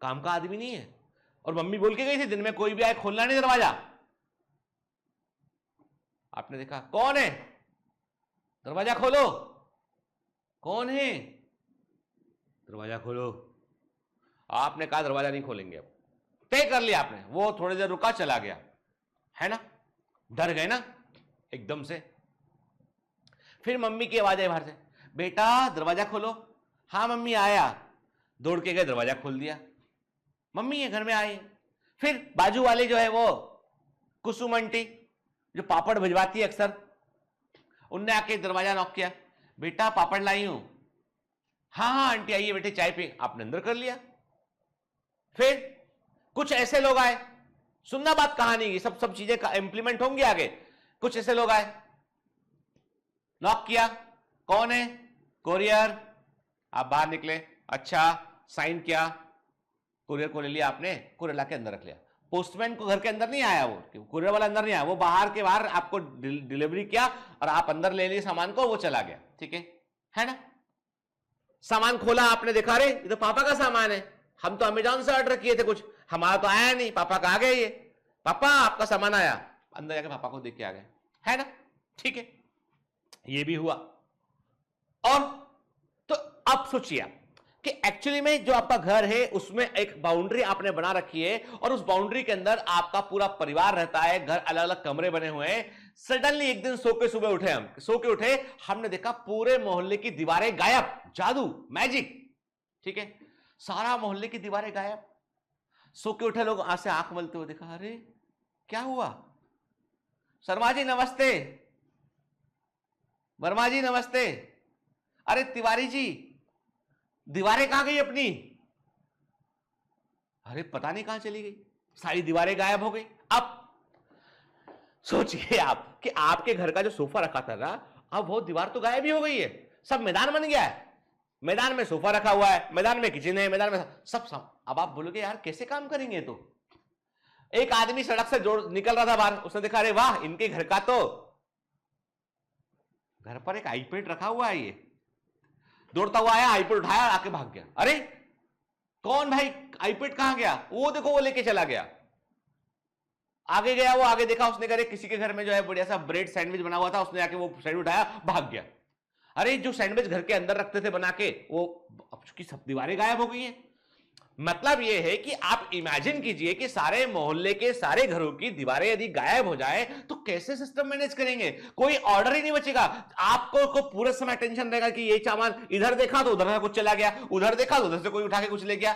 काम का आदमी नहीं है, और मम्मी बोल के गई थी दिन में कोई भी आए खोलना नहीं दरवाजा। आपने देखा कौन है, दरवाजा खोलो, कौन है, दरवाजा खोलो। आपने कहा दरवाजा नहीं खोलेंगे, अब तय कर लिया आपने। वो थोड़ी देर रुका, चला गया, है ना, डर गए ना एकदम से। फिर मम्मी की आवाज आई बाहर से, बेटा दरवाजा खोलो। हाँ मम्मी आया, दौड़ के गए, दरवाजा खोल दिया, मम्मी है घर में आई। फिर बाजू वाले जो है वो कुसुम आंटी जो पापड़ भिजवाती है अक्सर, उनने आके दरवाजा नॉक किया, बेटा पापड़ लाई हूं। हाँ हाँ आंटी आइए बेटे चाय पी। आपने अंदर कर लिया। फिर कुछ ऐसे लोग आए, सुनना बात कहानी की, सब चीजें इंप्लीमेंट होंगी आगे। कुछ ऐसे लोग आए, नॉक किया, कौन है, कोरियर। आप बाहर निकले, अच्छा साइन किया, कुरियर को ले लिया आपने, कुरियर लाके अंदर रख लिया। पोस्टमैन को घर के अंदर नहीं आया, वो कुरियर वाला अंदर नहीं आया, वो बाहर के बाहर आपको डिलीवरी किया और आप अंदर ले लिए सामान को, वो चला गया। ठीक है ना। सामान खोला आपने, देखा रे ये तो पापा का सामान है, हम तो अमेजॉन से ऑर्डर किए थे कुछ, हमारा तो आया नहीं, पापा का आ गया ये, पापा आपका सामान आया। अंदर जाके पापा को देख के आ गए, है ना। ठीक है, ये भी हुआ। और तो अब सोचिए आप कि एक्चुअली में जो आपका घर है उसमें एक बाउंड्री आपने बना रखी है, और उस बाउंड्री के अंदर आपका पूरा परिवार रहता है, घर अलग अलग कमरे बने हुए हैं। सडनली एक दिन सो के सुबह उठे, हम सो के उठे, हमने देखा पूरे मोहल्ले की दीवारें गायब, जादू मैजिक। ठीक है, सारा मोहल्ले की दीवारें गायब। सो के उठे लोग से आंख मलते हुए देखा, अरे क्या हुआ। शर्मा जी नमस्ते, वर्मा जी नमस्ते। अरे तिवारी जी दीवारें कहां गई अपनी। अरे पता नहीं कहां चली गई, सारी दीवारें गायब हो गई। अब सोचिए आप कि आपके घर का जो सोफा रखा था ना, अब वो दीवार तो गायब ही हो गई है, सब मैदान बन गया है। मैदान में सोफा रखा हुआ है, मैदान में किचन है, मैदान में सब। अब आप बोलोगे यार कैसे काम करेंगे। तो एक आदमी सड़क से निकल रहा था बाहर, उसने देखा अरे वाह इनके घर का तो घर पर एक आईपैड रखा हुआ है। ये दौड़ता हुआ आया, आईपैड उठाया, आके भाग गया। अरे कौन भाई, आईपैड कहां गया। वो देखो वो लेके चला गया। आगे गया, वो आगे देखा, उसने कहा किसी के घर में जो है बढ़िया सा ब्रेड सैंडविच बना हुआ था, उसने आके वो सैंडविच उठाया, भाग गया। अरे जो सैंडविच घर के अंदर रखते थे बना के, वो अब चूंकि सब दीवारें गायब हो गई हैं। मतलब ये है कि आप इमेजिन कीजिए कि सारे मोहल्ले के सारे घरों की दीवारें यदि गायब हो जाए तो कैसे सिस्टम मैनेज करेंगे। कोई ऑर्डर ही नहीं बचेगा। आपको को पूरे समय टेंशन रहेगा कि ये सामान इधर देखा तो उधर से कुछ चला गया, उधर देखा तो उधर से कोई उठा के कुछ ले गया।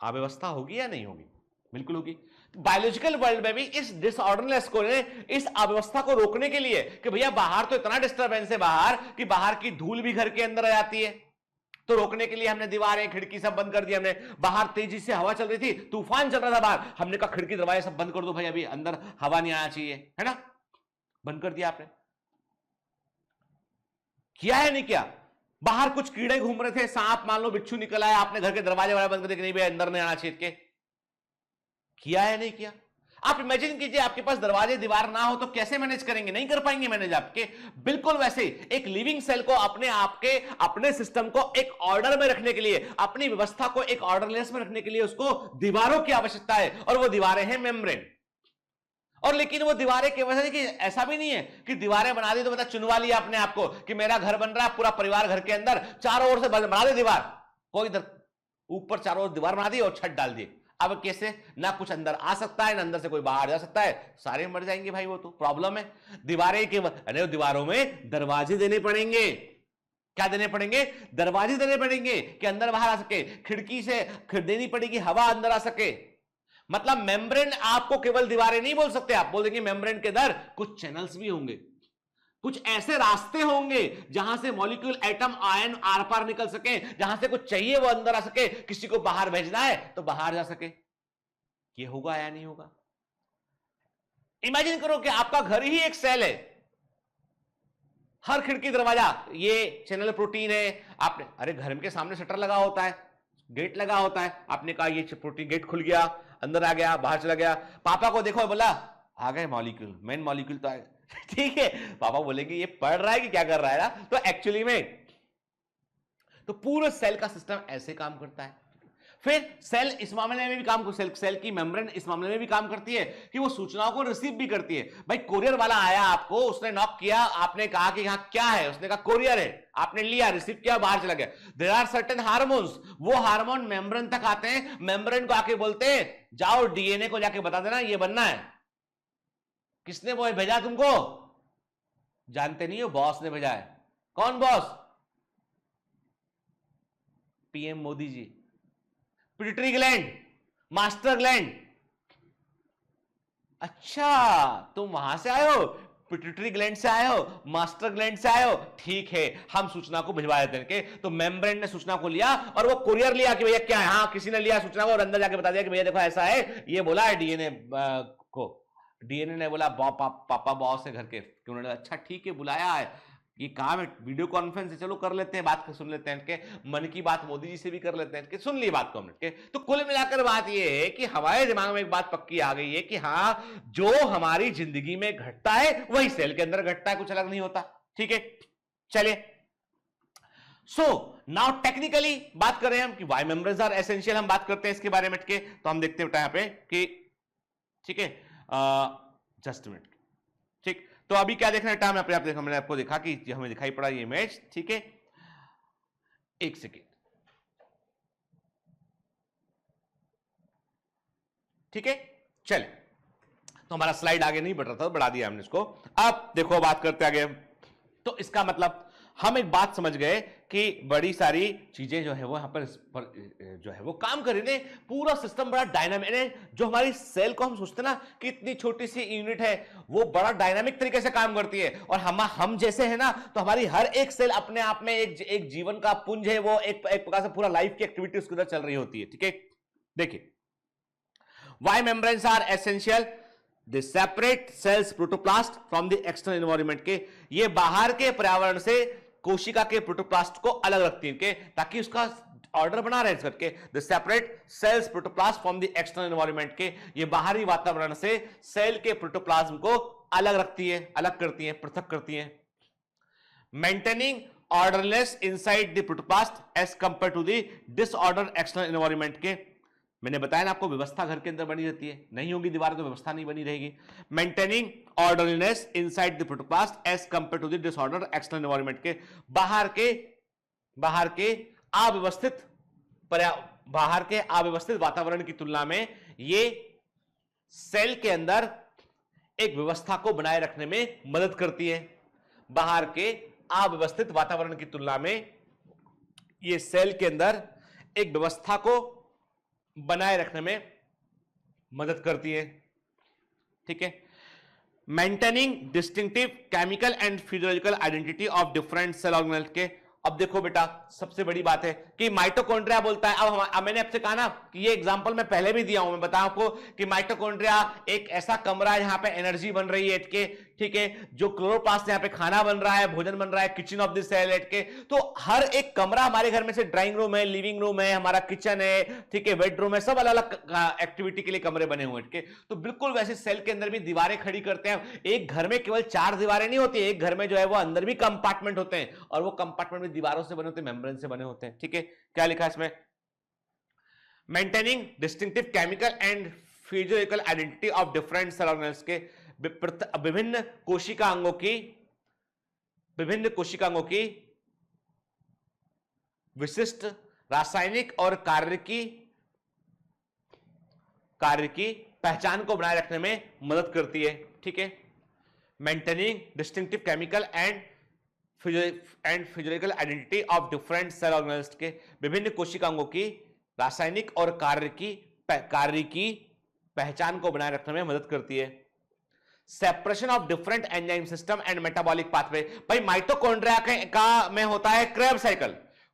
अव्यवस्था होगी या नहीं होगी, बिल्कुल होगी। बायोलॉजिकल वर्ल्ड में भी इस डिसऑर्डरनेस को, इस अव्यवस्था को रोकने के लिए कि भैया बाहर तो इतना डिस्टर्बेंस है बाहर कि बाहर की धूल भी घर के अंदर आ जाती है, तो रोकने के लिए हमने दीवारें खिड़की सब बंद कर दी। हमने बाहर तेजी से हवा चल रही थी, तूफान चल रहा था बाहर, हमने कहा खिड़की दरवाजे सब बंद कर दो भाई, अभी अंदर हवा नहीं आना चाहिए, है ना। बंद कर दिया आपने। किया है नहीं किया। बाहर कुछ कीड़े घूम रहे थे, सांप मान लो बिच्छू निकल आया, आपने घर के दरवाजे वाले बंद कर दिए कि नहीं भाई अंदर नहीं आना चाहिए के। किया है नहीं किया। आप इमेजिन कीजिए आपके पास दरवाजे दीवार ना हो तो कैसे मैनेज करेंगे, नहीं कर पाएंगे मैनेज आपके। बिल्कुल वैसे एक लिविंग सेल को अपने सिस्टम को एक ऑर्डर में रखने के लिए, अपनी व्यवस्था को एक ऑर्डरलेस में रखने के लिए उसको दीवारों की आवश्यकता है, और वो दीवारें हैं मेम्ब्रेन। और लेकिन वो दीवारें की वजह से कि ऐसा भी नहीं है कि दीवारें बना दी तो मतलब चुनवा लिया अपने आपको कि मेरा घर बन रहा है, पूरा परिवार घर के अंदर चारों ओर से बना दे दीवार, कोई इधर ऊपर चारों ओर दीवार बना दी और छत डाल दी। अब कैसे, ना कुछ अंदर आ सकता है ना अंदर से कोई बाहर जा सकता है, सारे मर जाएंगे भाई। वो तो प्रॉब्लम है। दीवारें के अरे दीवारों में दरवाजे देने पड़ेंगे। क्या देने पड़ेंगे, दरवाजे देने पड़ेंगे कि अंदर बाहर आ सके। खिड़की से देनी पड़ेगी, हवा अंदर आ सके। मतलब मेम्ब्रेन आपको केवल दीवारें नहीं बोल सकते, आप बोल देंगे मेम्ब्रेन के अंदर कुछ चैनल्स भी होंगे, कुछ ऐसे रास्ते होंगे जहां से मॉलिक्यूल, एटम, आयन आर पार निकल सके, जहां से कुछ चाहिए वो अंदर आ सके, किसी को बाहर भेजना है तो बाहर जा सके। ये होगा या नहीं होगा। इमेजिन करो कि आपका घर ही एक सेल है, हर खिड़की दरवाजा ये चैनल प्रोटीन है। आपने अरे घर के सामने शटर लगा होता है, गेट लगा होता है, आपने कहा ये प्रोटीन गेट खुल गया, अंदर आ गया, बाहर चला गया। पापा को देखो, बोला आ गए मॉलिक्यूल, मेन मॉलिक्यूल तो आ गए। ठीक है, पापा बोलेंगे ये पढ़ रहा है कि क्या कर रहा है ना। तो एक्चुअली में तो पूरे सेल का सिस्टम ऐसे काम करता है। फिर सेल इस मामले में भी काम सेल की मेम्ब्रेन इस मामले में भी काम करती है कि वो सूचनाओं को रिसीव भी करती है। भाई कोरियर वाला आया आपको, उसने नॉक किया, आपने कहा कि यहां क्या है, उसने कहा कोरियर है, आपने लिया, रिसीव किया, बाहर चला गया। देयर आर सर्टेन हार्मोन्स, वो हार्मोन मेम्ब्रेन तक आते हैं, मेम्ब्रेन को आके बोलते हैं जाओ डीएनए को जाके बता देना ये बनना है। किसने वो भेजा तुमको? जानते नहीं हो, बॉस ने भेजा है। कौन boss? PM Modi ji. Pituitary gland, master gland. अच्छा तुम वहां से आए हो, पिट्यूटरी ग्लैंड से आए हो, मास्टर ग्लैंड से आए हो, ठीक है, हम सूचना को भिजवा देते हैं। तो मेम्ब्रेन ने सूचना को लिया और वो कुरियर लिया कि भैया क्या है, हाँ किसी ने लिया सूचना को और अंदर जाके बता दिया कि भैया देखो ऐसा है, ये बोला है डीएनए को। डीएनए ने बोला पापा बॉस है घर के, उन्होंने अच्छा ठीक है बुलाया है, ये काम है, वीडियो कॉन्फ्रेंस से चलो कर लेते हैं, बात सुन लेते हैं के, मन की बात मोदी जी से भी कर लेते हैं कि सुन ली बात को हमने के। तो कुल मिलाकर बात ये है कि हमारे दिमाग में एक बात पक्की आ गई है कि हाँ जो हमारी जिंदगी में घटता है वही सेल के अंदर घटता है, कुछ अलग नहीं होता। ठीक है, चलिए सो नाउ टेक्निकली बात करें हम कि वाई मेम्ब्रेन्स आर एसेंशियल, हम बात करते हैं इसके बारे में के। तो हम देखते हैं बेटा यहाँ पे कि ठीक है, जस्ट मिनट, ठीक। तो अभी क्या देखना है टाइम, मैंने आपको देखा कि हमें दिखाई पड़ा ये इमेज, ठीक है, एक सेकेंड, ठीक है, चले। तो हमारा स्लाइड आगे नहीं बढ़ रहा था, बढ़ा दिया हमने इसको। अब देखो बात करते आगे। तो इसका मतलब हम एक बात समझ गए कि बड़ी सारी चीजें जो है वो यहां पर जो है वो काम कर रही है, पूरा सिस्टम बड़ा डायनामिक है। जो हमारी सेल को हम सोचते हैं ना कि इतनी छोटी सी यूनिट है, वो बड़ा डायनामिक तरीके से काम करती है। और हम जैसे है ना, तो हमारी हर एक सेल अपने आप में एक जीवन का पुंज है, वो एक प्रकार से पूरा लाइफ की एक्टिविटी उसके अंदर चल रही होती है। ठीक है, देखिए why membranes are essential, they separate cells protoplast from the external environment के, ये बाहर के पर्यावरण से कोशिका के प्रोटोप्लास्ट को अलग रखती है ताकि उसका ऑर्डर बना रहे करके। The separate cells protoplast from the external environment के, ये बाहरी वातावरण से सेल के प्रोटोप्लाज्म को अलग रखती है, अलग करती है, पृथक करती है। Maintaining orderness inside the protoplast as compare to the disorder external environment के। मैंने बताया ना आपको, व्यवस्था घर के अंदर बनी रहती है, नहीं होगी दीवार तो व्यवस्था नहीं बनी रहेगी। Maintaining orderness inside the protoplast as compare to the disorder external environment के, बाहर के अव्यवस्थित वातावरण की तुलना में ये सेल के अंदर एक व्यवस्था को बनाए रखने में मदद करती है। बाहर के अव्यवस्थित वातावरण की तुलना में ये सेल के अंदर एक व्यवस्था को बनाए रखने में मदद करती है। ठीक है, maintaining distinctive chemical and physiological identity of different cell organelles के। अब देखो बेटा, सबसे बड़ी बात है कि माइटोकॉन्ड्रिया बोलता है। अब मैंने आपसे कहा ना कि ये एग्जांपल मैं पहले भी दिया हूं, मैं बताऊं आपको कि माइटोकॉन्ड्रिया एक ऐसा कमरा है जहां पे एनर्जी बन रही है के, ठीक है, जो क्लोरोप्लास्ट यहां पे खाना बन रहा है, भोजन बन रहा है, किचन ऑफ द सेल के। तो हर एक कमरा हमारे घर में से ड्राइंग रूम है, लिविंग रूम है, हमारा किचन है, ठीक है, बेडरूम है, सब अलग अलग एक्टिविटी के लिए कमरे बने हुए हैं। तो बिल्कुल वैसे सेल के अंदर भी दीवारें खड़ी करते हैं। एक घर में केवल 4 दीवारें नहीं होती, एक घर में जो है वो अंदर भी कंपार्टमेंट होते हैं, और वो कंपार्टमेंट भी दीवारों से बने होते हैं, मेम्ब्रेन से बने होते हैं। ठीक है, क्या लिखा है इसमें? Maintaining distinctive chemical and physiological identity of different cell organelles के, विभिन्न कोशिकांगों की विशिष्ट रासायनिक और कार्य की पहचान को बनाए रखने में मदद करती है। ठीक है, maintaining distinctive chemical and physiological identity of different cell organelles के, विभिन्न कोशिकांगों की रासायनिक और कार्य की पहचान को बनाए रखने में मदद करती है। Separation of different enzyme system and metabolic pathway. भाई माइटोकॉन्ड्रिया में होता है क्रेब्स साइकिल,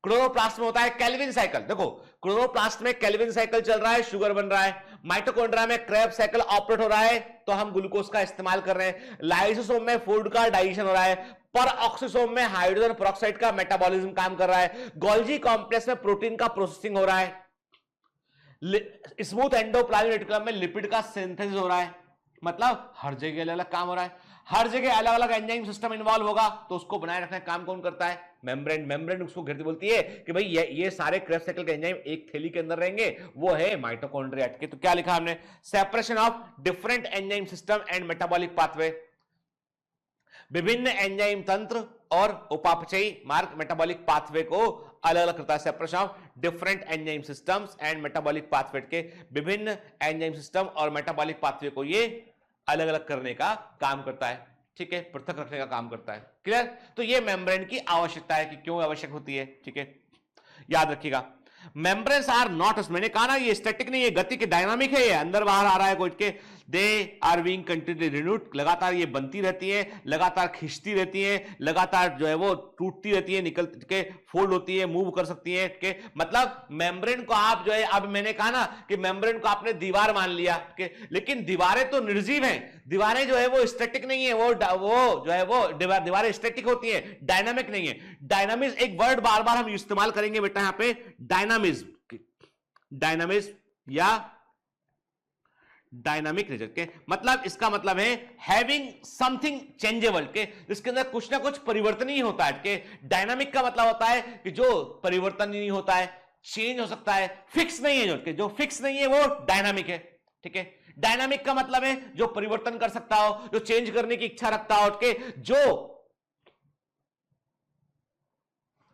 क्लोरोप्लास्ट में होता है केल्विन साइकिल। देखो क्लोरोप्लास्ट में केल्विन साइकिल चल रहा है, शुगर बन रहा है। माइटोकॉन्ड्रिया में क्रेब्स साइकिल ऑपरेट हो रहा है, तो हम ग्लूकोज का इस्तेमाल कर रहे हैं। लाइसोसोम में फूड का डाइजेशन हो रहा है। पर ऑक्सीसोम में हाइड्रोजन पेरोक्साइड का मेटाबॉलिज्म काम कर रहा है। गोल्जी कॉम्प्लेक्स में प्रोटीन का प्रोसेसिंग हो रहा है। स्मूथ एंडोप्लाज्मिक रेटिकुलम में लिपिड का सिंथेसिस हो रहा है। मतलब हर जगह अलग अलग काम हो रहा है। हर जगह अलग अलग एंजाइम सिस्टम इन्वॉल्व होगा, तो उसको बनाए रखने का काम कौन करता है? मेम्ब्रेन। मेम्ब्रेन उसको घेरती बोलती है कि भाई ये सारे क्रेब्स साइकिल के एंजाइम एक थैली के अंदर रहेंगे, वो है माइटोकॉन्ड्रिया के। तो क्या लिखा हमने? Separation of different enzyme system and metabolic pathway. विभिन्न एंजाइम तंत्र और उपापचयी मार्ग मेटाबॉलिक पाथवे को अलग अलग करता है। Separation of different enzyme systems and metabolic pathway के विभिन्न एंजाइम सिस्टम और मेटाबॉलिक पाथवे को ये अलग अलग करने का काम करता है, ठीक है, पृथक रखने का काम करता है। क्लियर? तो ये मेम्ब्रेन की आवश्यकता है कि क्यों आवश्यक होती है, ठीक है, याद रखिएगा। मेम्ब्रेन्स आर नॉट, मैंने कहा ना ये स्टैटिक नहीं है, गति के डायनामिक है, ये अंदर बाहर आ रहा है कोई के। They are being continuously renewed, लगातार ये बनती रहती है, लगातार खिंचती रहती है, लगातार जो है वो टूटती रहती है, निकल के फोल्ड होती है, मूव कर सकती है के। मतलब मेम्ब्रेन को आप जो है, अब मैंने कहा ना कि मेम्ब्रेन को आपने दीवार मान लिया के, लेकिन दीवारें तो निर्जीव हैं, दीवारें जो है वो स्टैटिक नहीं है, वो जो है वो दीवारें स्टैटिक होती है, डायनामिक नहीं है। डायनामिक्स एक वर्ड बार बार हम इस्तेमाल करेंगे बेटा यहां पे, डायनामिज्म, डायनामिज्म या डायनामिक नेचर के, मतलब इसका मतलब है हैविंग समथिंग चेंजेबल के, जिसके अंदर कुछ ना कुछ परिवर्तनीय होता है के। डायनामिक का मतलब होता है कि जो परिवर्तनीय होता है, चेंज हो सकता है, फिक्स नहीं है, जो फिक्स नहीं है वो डायनामिक है, ठीक है। डायनामिक का मतलब है जो परिवर्तन कर सकता हो, जो चेंज करने की इच्छा रखता हो, के जो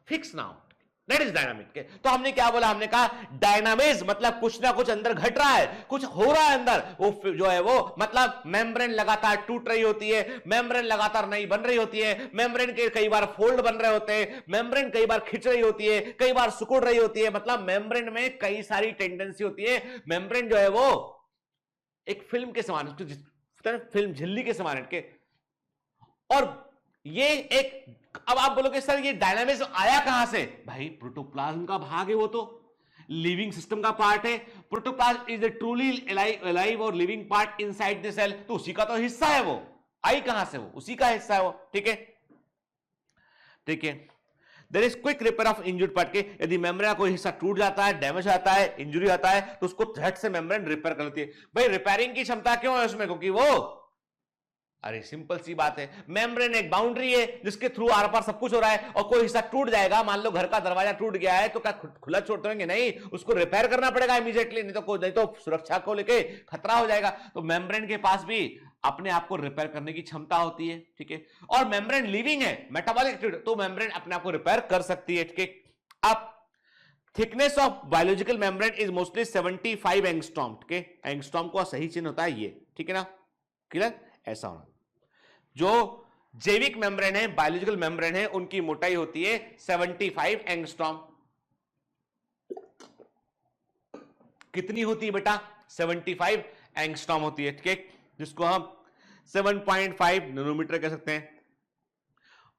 फिक्स ना हो, दैट इज डायनामिक के। तो हमने क्या बोला? हमने कहा डायनामिज्म मतलब कुछ ना कुछ अंदर घट रहा है, कुछ हो रहा है अंदर, वो जो है वो मतलब मेम्ब्रेन लगातार टूट रही होती है, मेम्ब्रेन लगातार नई बन रही होती है, मेम्ब्रेन के कई बार फोल्ड बन रहे होते हैं, मेम्ब्रेन कई बार खिंच रही होती है, कई बार सिकुड़ रही होती है, मतलब मेम्ब्रेन में कई सारी टेंडेंसी होती है। मेम्ब्रेन जो है वो एक फिल्म के समान, फिल्म झिल्ली के समान के। और ये एक, अब आप बोलोगे सर ये डायनामिज्म आया कहां से? भाई प्रोटोप्लाज्म का भाग है, वो तो लिविंग सिस्टम का पार्ट है। Protoplasm is a truly alive और living part inside the cell, तो उसी का तो हिस्सा है वो। आई कहां से? वो उसी का हिस्सा है वो, ठीक है, ठीक है। There is quick repair of injured part के, यदि मेम्ब्रेन का कोई हिस्सा टूट जाता है, डैमेज आता है, इंजरी आता है, तो उसको थ्रेड से मेम्ब्रेन रिपेयर कर लेती है। भाई रिपेयरिंग की क्षमता क्यों है उसमें? क्योंकि वो, अरे सिंपल सी बात है, मेम्ब्रेन एक बाउंड्री है जिसके थ्रू आर पार सब कुछ हो रहा है, और कोई हिस्सा टूट जाएगा, मान लो घर का दरवाजा टूट गया है, तो क्या खुला छोड़ देंगे? नहीं, उसको रिपेयर करना पड़ेगा इमीडिएटली, नहीं तो सुरक्षा को लेके खतरा हो जाएगा। तो मेम्ब्रेन के पास भी अपने आप को रिपेयर करने की क्षमता होती है, ठीक है। और मेम्ब्रेन लिविंग है, मेटाबॉलिक, तो मेम्ब्रेन अपने आप को रिपेयर कर सकती है, ठीक है। अब thickness of biological membrane is mostly 75 angstrom, ठीक है। एंगस्ट्रॉम का सही चिन्ह होता है ये, ठीक है ना, क्लियर? ऐसा होना। जो जैविक मेम्ब्रेन है, बायोलॉजिकल मेम्ब्रेन है, उनकी मोटाई होती है 75 एंगस्ट्रॉम। कितनी होती है बेटा? 75 एंगस्ट्रॉम होती है, ठीक है, जिसको हम 7.5 नैनोमीटर कह सकते हैं,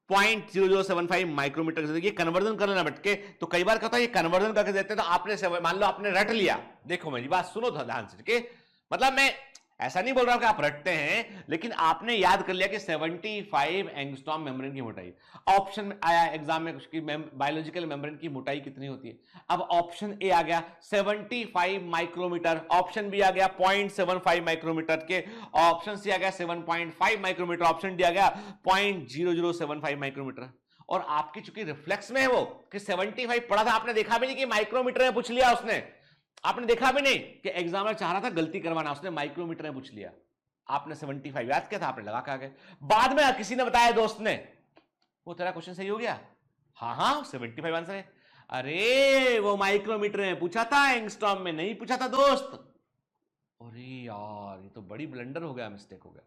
0.0075 माइक्रोमीटर कह सकते हैं। ये कन्वर्जन कर लेना बटके, तो कई बार कहता है ये कन्वर्जन करके देते हैं, तो आपने मान लो आपने रट लिया, देखो मेरी बात सुनो था ध्यान से, ठीक है। मतलब मैं ऐसा नहीं बोल रहा हूं कि आप रटते हैं, लेकिन आपने याद कर लिया कि 75 एंगस्ट्रॉम मेम्ब्रेन की मोटाई। ऑप्शन में आया एग्जाम में उसकी बायोलॉजिकल मेम्ब्रेन की मोटाई कितनी होती है? अब ऑप्शन ए आ गया 75 माइक्रोमीटर, ऑप्शन बी आ गया 0.75 माइक्रोमीटर के, ऑप्शन सी आ गया 7.5 माइक्रोमीटर, ऑप्शन डी आ गया 0.0075 माइक्रोमीटर। और आपकी चूंकि रिफ्लेक्स में है वो कि 75 पढ़ा था, आपने देखा भी नहीं कि माइक्रोमीटर में पूछ लिया उसने, आपने देखा भी नहीं कि एग्जामिनर चाह रहा था गलती करवाना, उसने माइक्रोमीटर में पूछ लिया, आपने 75 याद किया था, आपने लगा के आ गए। बाद में किसी ने बताया, दोस्त ने, वो तेरा क्वेश्चन सही हो गया, हाँ 75 आंसर है। अरे वो माइक्रोमीटर में पूछा था, एंगस्ट्रॉम में नहीं पूछा था दोस्त। अरे यार ये तो बड़ी ब्लंडर हो गया, मिस्टेक हो गया।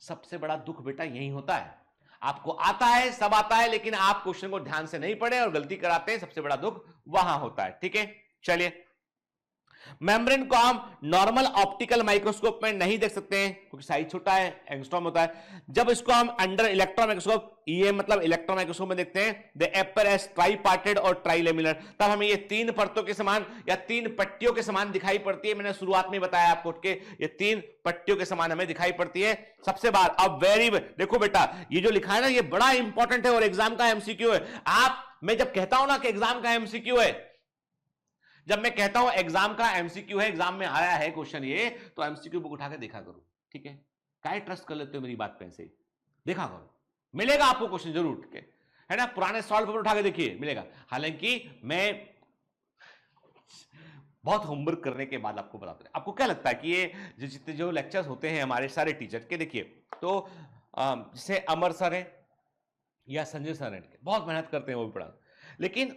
सबसे बड़ा दुख बेटा यही होता है, आपको आता है, सब आता है, लेकिन आप क्वेश्चन को ध्यान से नहीं पढ़े और गलती कराते हैं, सबसे बड़ा दुख वहां होता है, ठीक है। चलिए, मेम्ब्रेन को हम नॉर्मल ऑप्टिकल माइक्रोस्कोप में नहीं देख सकते हैं क्योंकि साइज छोटा है, एंगस्ट्रॉम होता है। जब इसको हम अंडर इलेक्ट्रॉन माइक्रोस्कोप, ये मतलब इलेक्ट्रॉन माइक्रोस्कोप में देखते हैं, द एपर एज ट्राइपार्टेड और ट्राइलेमिनर, तब हमें ये 3 परतों के समान या 3 पट्टियों के समान दिखाई पड़ती है। मैंने शुरुआत में बताया आपको कि ये 3 पट्टियों के समान हमें दिखाई पड़ती है सबसे बार। अब वेरी देखो बेटा, ये जो लिखा है ना, ये बड़ा इंपॉर्टेंट है और एग्जाम का एमसीक्यू है। मैं जब कहता हूं ना कि एग्जाम का एमसीक्यू है, जब मैं कहता हूं एग्जाम का एमसीक्यू है, एग्जाम में आया है क्वेश्चन ये, तो एमसीक्यू बुक उठा के देखा करो, ठीक है। क्या ट्रस्ट कर लेते हो मेरी बात पे? ऐसे देखा करो, मिलेगा आपको क्वेश्चन जरूर, ठीक है ना? पुराने सॉल्व पेपर उठा के देखिए, मिलेगा। हालांकि मैं बहुत होमवर्क करने के बाद आपको बताते हैं। आपको क्या लगता है कि ये जितने जो लेक्चर्स होते हैं हमारे सारे टीचर के, देखिए तो जैसे अमर सर है या संजय सर है, बहुत मेहनत करते हैं वो भी पढ़ा, लेकिन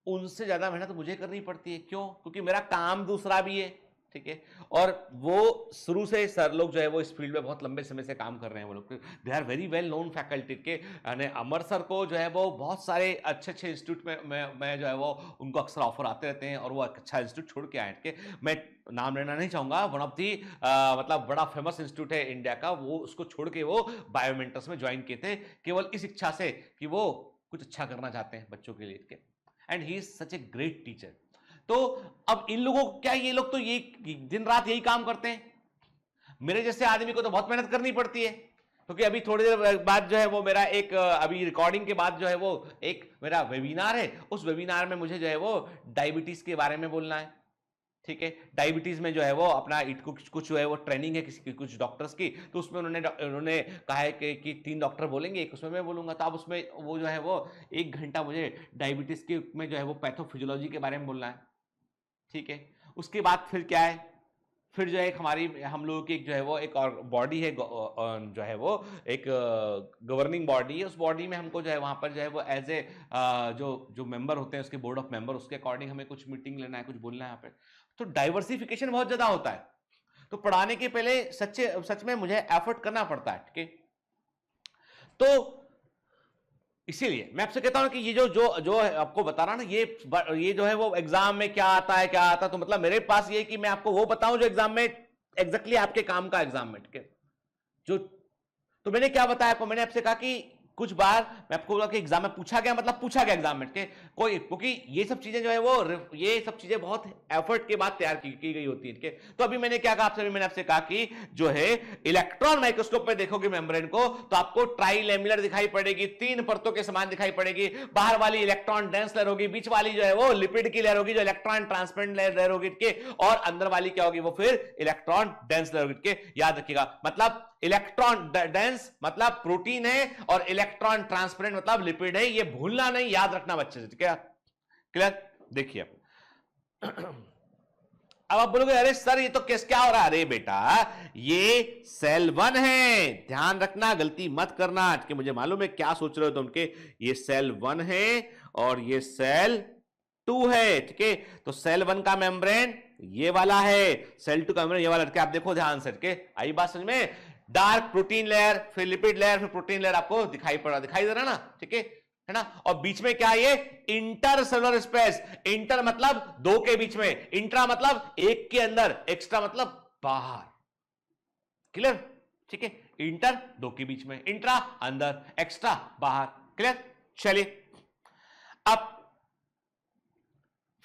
उनसे ज्यादा मेहनत मुझे करनी पड़ती है। क्यों? क्योंकि मेरा काम दूसरा भी है, ठीक है? और वो शुरू से सर लोग जो है वो इस फील्ड में बहुत लंबे समय से काम कर रहे हैं। वो लोग they are very well known faculty के। अमर सर को जो है वो बहुत सारे अच्छे अच्छे इंस्टीट्यूट में जो है वो उनको अक्सर ऑफर आते रहते हैं, और वो अच्छा इंस्टीट्यूट छोड़ के आए के। मैं नाम लेना नहीं चाहूंगा, वन ऑफ दी मतलब बड़ा फेमस इंस्टीट्यूट है इंडिया का, वो उसको छोड़ के वो बायोमेंटर्स में ज्वाइन किए थे, केवल इस इच्छा से कि वो कुछ अच्छा करना चाहते हैं बच्चों के लिए। And he is such a great teacher. तो अब इन लोगों को क्या, ये लोग तो ये दिन रात यही काम करते हैं। मेरे जैसे आदमी को तो बहुत मेहनत करनी पड़ती है, क्योंकि अभी थोड़ी देर बाद जो है वो मेरा एक अभी रिकॉर्डिंग के बाद जो है वो एक मेरा वेबिनार है। उस वेबिनार में मुझे जो है वो डायबिटीज के बारे में बोलना है, ठीक है? डायबिटीज में जो है वो अपना कुछ जो है वो ट्रेनिंग है किसी कुछ डॉक्टर्स की, तो उसमें उन्होंने कहा है कि 3 डॉक्टर बोलेंगे, एक उसमें मैं बोलूंगा। तो अब उसमें वो जो है वो 1 घंटा मुझे डायबिटीज के में जो है वो पैथोफिजियोलॉजी के बारे में बोलना है, ठीक है? उसके बाद फिर क्या है, फिर जो है हम लोगों की एक जो है वो एक और बॉडी है, जो है वो एक गवर्निंग बॉडी है। उस बॉडी में हमको जो है वहां पर जो है वो एज ए जो मेंबर होते हैं उसके बोर्ड ऑफ मेंबर, उसके अकॉर्डिंग हमें कुछ मीटिंग लेना है, कुछ बोलना है यहाँ पे। तो डाइवर्सिफिकेशन बहुत ज्यादा होता है, तो पढ़ाने के पहले सच में मुझे एफर्ट करना पड़ता है, ठीक है? तो इसीलिए मैं आपसे कहता हूं कि ये जो आपको बता रहा ना, ये जो है वो एग्जाम में क्या आता है, तो मतलब मेरे पास ये कि मैं आपको वो बताऊं जो एग्जाम में एग्जैक्टली आपके काम का एग्जाम में, ठीक है? तो मैंने क्या बताया आपको, मैंने आपसे कहा कि कुछ बार मैं आपको बोला कि एग्जाम में पूछा गया, मतलब पूछा गया एग्जाम में, कोई, क्योंकि ये सब चीजें जो है वो ये सब चीजें बहुत एफर्ट के बाद तैयार की गई होती है। तो अभी मैंने क्या कहा आपसे, मैंने आपसे कहा कि जो है इलेक्ट्रॉन माइक्रोस्कोप में देखोगे मेम्ब्रेन को, तो आपको ट्राइलेमुलर दिखाई पड़ेगी, 3 परतों के समान दिखाई पड़ेगी। बाहर वाली इलेक्ट्रॉन डेंस लेयर होगी, बीच वाली जो है वो लिपिड की लेयर होगी, जो इलेक्ट्रॉन ट्रांसपेरेंट लेयर होगी, और अंदर वाली क्या होगी, वो फिर इलेक्ट्रॉन डेंस लेयर होगी। याद रखिएगा, मतलब इलेक्ट्रॉन डेंस मतलब प्रोटीन है, और इलेक्ट्रॉन ट्रांसपेरेंट मतलब लिपिड है। ये भूलना नहीं, याद रखना बच्चे से, ठीक है? क्लियर? देखिए अब आप बोलोगे अरे सर ये तो क्या हो रहा है? अरे बेटा ये सेल 1 है, ध्यान रखना, गलती मत करना, कि मुझे मालूम है क्या सोच रहे हो तुम के। ये सेल 1 है और ये सेल 2 है, ठीक है? तो सेल 1 का मेम्ब्रेन ये वाला है, सेल 2 का मेम्ब्रेन ये वाला, आप देखो ध्यान से, ठीक है? आई बात समझ में? डार्क प्रोटीन लेयर, फिर लिपिड लेयर, फिर प्रोटीन लेयर आपको दिखाई दे रहा ना, ठीक है ना? और बीच में क्या है, ये इंटरसेलुलर स्पेस। इंटर मतलब 2 के बीच में, इंट्रा मतलब 1 के अंदर, एक्स्ट्रा मतलब बाहर। क्लियर? ठीक है? इंटर 2 के बीच में, इंट्रा अंदर, एक्स्ट्रा बाहर। क्लियर? चलिए अब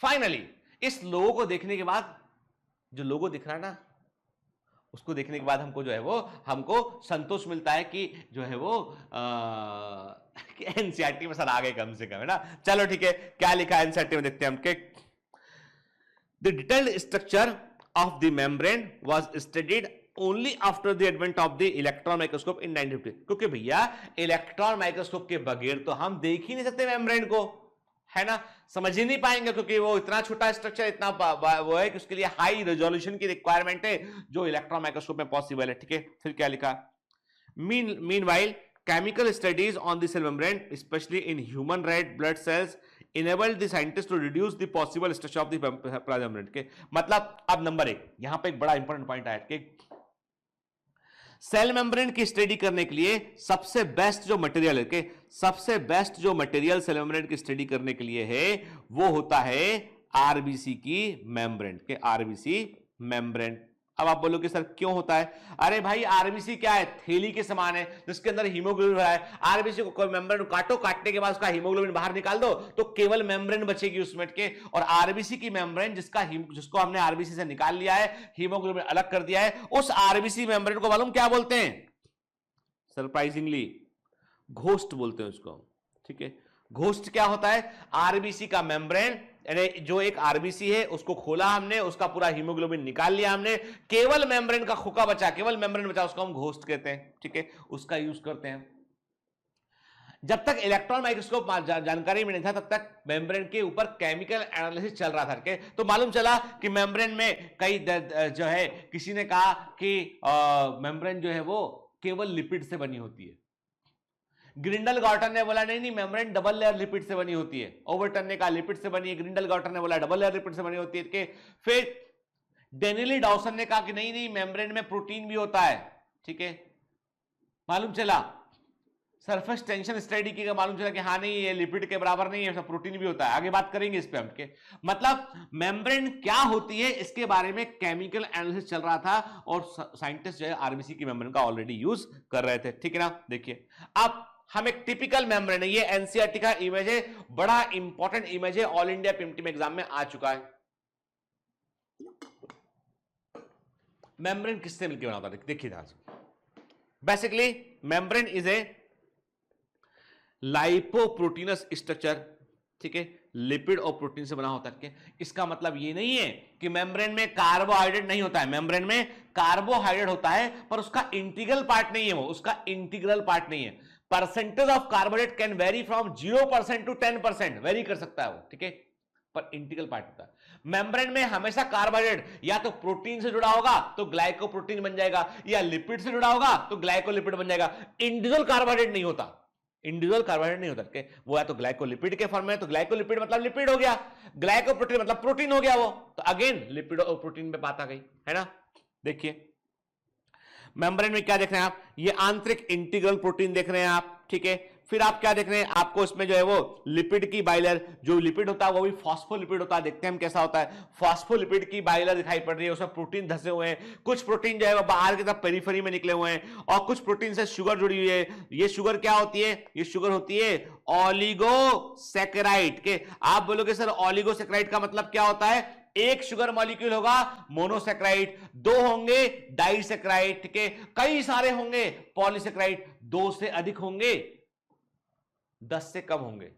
फाइनली इस लोगो को देखने के बाद, जो लोगो दिख रहा है ना, उसको देखने के बाद हमको जो है वो संतोष मिलता है कि जो है वो एनसीईआरटी में सर आ गए कम से कम, है ना? चलो ठीक है, क्या लिखा है एनसीईआरटी में देखते हैं हम। The detailed structure of the membrane was studied only after the advent of the electron microscope इन 1950। क्योंकि भैया इलेक्ट्रॉन माइक्रोस्कोप के बगैर तो हम देख ही नहीं सकते मेम्ब्रेन को, है ना? समझ ही नहीं पाएंगे, क्योंकि वो इतना छोटा स्ट्रक्चर, इतना वो है कि उसके लिए हाई रेजोल्यूशन की रिक्वायरमेंट है, जो इलेक्ट्रॉन माइक्रोस्कोप में पॉसिबल है, ठीक है? फिर क्या लिखा, meanwhile chemical studies on the cell membrane, especially in human red blood cells, enabled the scientists to reduce the possible structure of the plasma membrane। के मतलब अब नंबर 1 यहां पे एक बड़ा इंपॉर्टेंट पॉइंट आया कि सेल मेम्ब्रेन की स्टडी करने के लिए सबसे बेस्ट जो मटेरियल है, के सबसे बेस्ट जो मटेरियल सेल मेम्ब्रेन की स्टडी करने के लिए है वो होता है आरबीसी की मेम्ब्रेन, के आरबीसी मेम्ब्रेन। अब आप बोलोगे सर क्यों होता है? अरे भाई आरबीसी क्या है, थैली के समान है जिसके अंदर हीमोग्लोबिन भरा है। आरबीसी को कोई मेम्ब्रेन काटो, काटने के बाद उसका हीमोग्लोबिन बाहर निकाल दो तो केवल मेम्ब्रेन बचेगी उसमें के। और आरबीसी की मेम्ब्रेन जिसको हमने आरबीसी से निकाल लिया है, हीमोग्लोबिन अलग कर दिया है, उस आरबीसी मेम्ब्रेन को मालूम क्या बोलते हैं? सरप्राइजिंगली घोस्ट बोलते हैं उसको, ठीक है? घोस्ट क्या होता है? आरबीसी का मेम्ब्रेन यानी जो एक आरबीसी है उसको खोला हमने, उसका पूरा हीमोग्लोबिन निकाल लिया हमने, केवल मेम्ब्रेन का खोखा बचा, केवल मेम्ब्रेन बचा, उसको हम घोस्ट कहते हैं, ठीक है, उसका यूज करते हैं। जब तक इलेक्ट्रॉन माइक्रोस्कोप जानकारी में नहीं था तब तक मेम्ब्रेन के ऊपर केमिकल एनालिसिस चल रहा था, तो मालूम चला कि मेम्ब्रेन में कई जो है, किसी ने कहा कि मेम्ब्रेन जो है वो केवल लिपिड से बनी होती है। ग्रिंडल गॉर्टन ने बोला नहीं नहीं, मेम्ब्रेन डबल लेयर लिपिड से बनी होती है। ओवरटन ने कहा लिपिड से बनी है, ग्रिंडल गॉर्टन ने बोला डबल लेयर लिपिड से बनी होती है कि फिर डेनिली डॉसन ने कहा कि नहीं नहीं, मेम्ब्रेन में प्रोटीन भी होता है, ठीक है। मालूम चला सरफेस टेंशन स्टडी की, मालूम चला कि हाँ नहीं, ये लिपिड के बराबर नहीं है, प्रोटीन भी होता है। आगे बात करेंगे इस पे हम, के मतलब मेम्ब्रेन क्या होती है इसके बारे में केमिकल एनालिसिस चल रहा था और साइंटिस्ट जो है आरबीसी की मेम्ब्रेन का ऑलरेडी यूज कर रहे थे, ठीक है ना। देखिए अब हम एक टिपिकल मेम्ब्रेन है, ये एनसीईआरटी का इमेज है, बड़ा इंपॉर्टेंट इमेज है, ऑल इंडिया पीएमटी में एग्जाम में आ चुका है। मेम्ब्रेन किससे मिलकर बना होता है, देखिए ध्यान से। Basically membrane is a lipoproteinous structure, ठीक है, लिपिड और प्रोटीन से बना होता है। इसका मतलब ये नहीं है कि मेम्ब्रेन में कार्बोहाइड्रेट नहीं होता है, मेम्ब्रेन में कार्बोहाइड्रेट होता है पर उसका इंटीग्रल पार्ट नहीं है, वो उसका इंटीग्रल पार्ट नहीं है। Percentage of carbohydrate can vary from 0% to 10%, vary कर सकता है वो, ठीक है, पर इंटीग्रल पार्ट होता है। मेम्ब्रेन में हमेशा कार्बोहाइड्रेट या तो प्रोटीन से जुड़ा होगा तो ग्लाइकोप्रोटीन बन जाएगा, या लिपिड से जुड़ा होगा तो ग्लाइकोलिपिड बन जाएगा। इंडिविजुअल कार्बोहाइड्रेट नहीं होता, इंडिविजुअल कार्बोहाइड्रेट नहीं होता के, वो या तो ग्लाइकोलिपिड के फॉर्म में, तो ग्लाइकोलिपिड मतलब लिपिड हो गया, ग्लाइकोप्रोटीन मतलब प्रोटीन हो गया वो, तो अगेन लिपिड और प्रोटीन पे बात आ गई, है ना। देखिए मेम्ब्रेन में क्या देख रहे हैं आप, ये आंतरिक इंटीग्रल प्रोटीन देख रहे हैं आप, ठीक है। फिर आप क्या देख रहे हैं, आपको इसमें जो है वो लिपिड की बाइलर, जो लिपिड होता है वो भी फॉस्फोलिपिड होता है, देखते हैं हम कैसा होता है। फॉस्फोलिपिड की बाइलर दिखाई पड़ रही है, उसमें प्रोटीन धसे हुए हैं, कुछ प्रोटीन जो है वो बाहर की तरफ पेरिफेरी में निकले हुए हैं, और कुछ प्रोटीन से शुगर जुड़ी हुई है। ये शुगर क्या होती है, ये शुगर होती है ओलिगोसैकेराइड के। आप बोलोगे सर ओलिगोसैकेराइड का मतलब क्या होता है, एक शुगर मॉलिक्यूल होगा मोनोसैकेराइड, दो होंगे डाइसैकेराइड, ठीक है, कई सारे होंगे पॉलीसैकेराइड, 2 से अधिक होंगे 10 से कम होंगे,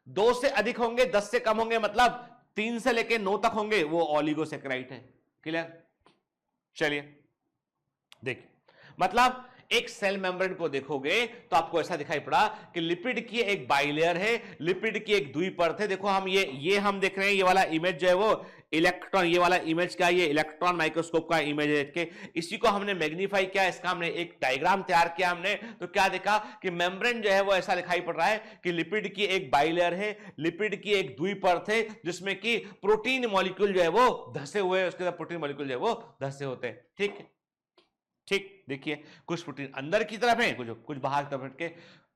2 से अधिक होंगे 10 से कम होंगे, मतलब 3 से लेके 9 तक होंगे, वो ओलिगोसैकेराइड है। क्लियर, चलिए देखिए, मतलब एक सेल मेम्ब्रेन को देखोगे तो आपको ऐसा दिखाई पड़ा कि लिपिड की एक बाइलेयर है, लिपिड की एक द्विपरत है। देखो हम ये हम देख रहे हैं, ये वाला इमेज जो है वो इलेक्ट्रॉन, ये वाला इमेज क्या है, ये इलेक्ट्रॉन माइक्रोस्कोप का इमेज है के, इसी को हमने मैग्नीफाई किया, इसका हमने एक डायग्राम तैयार किया हमने, तो क्या देखा कि मेम्ब्रेन जो है वो ऐसा दिखाई पड़ रहा है कि लिपिड की एक बाइलेयर है, लिपिड की एक द्विपरत है, जिसमें कि प्रोटीन मॉलिक्यूल जो है वो धसे हुए हैं, उसके साथ प्रोटीन मॉलिक्यूल जो है वो धसे होते हैं, ठीक ठीक। देखिए कुछ प्रोटीन अंदर की तरफ है, कुछ बाहर की तरफ के।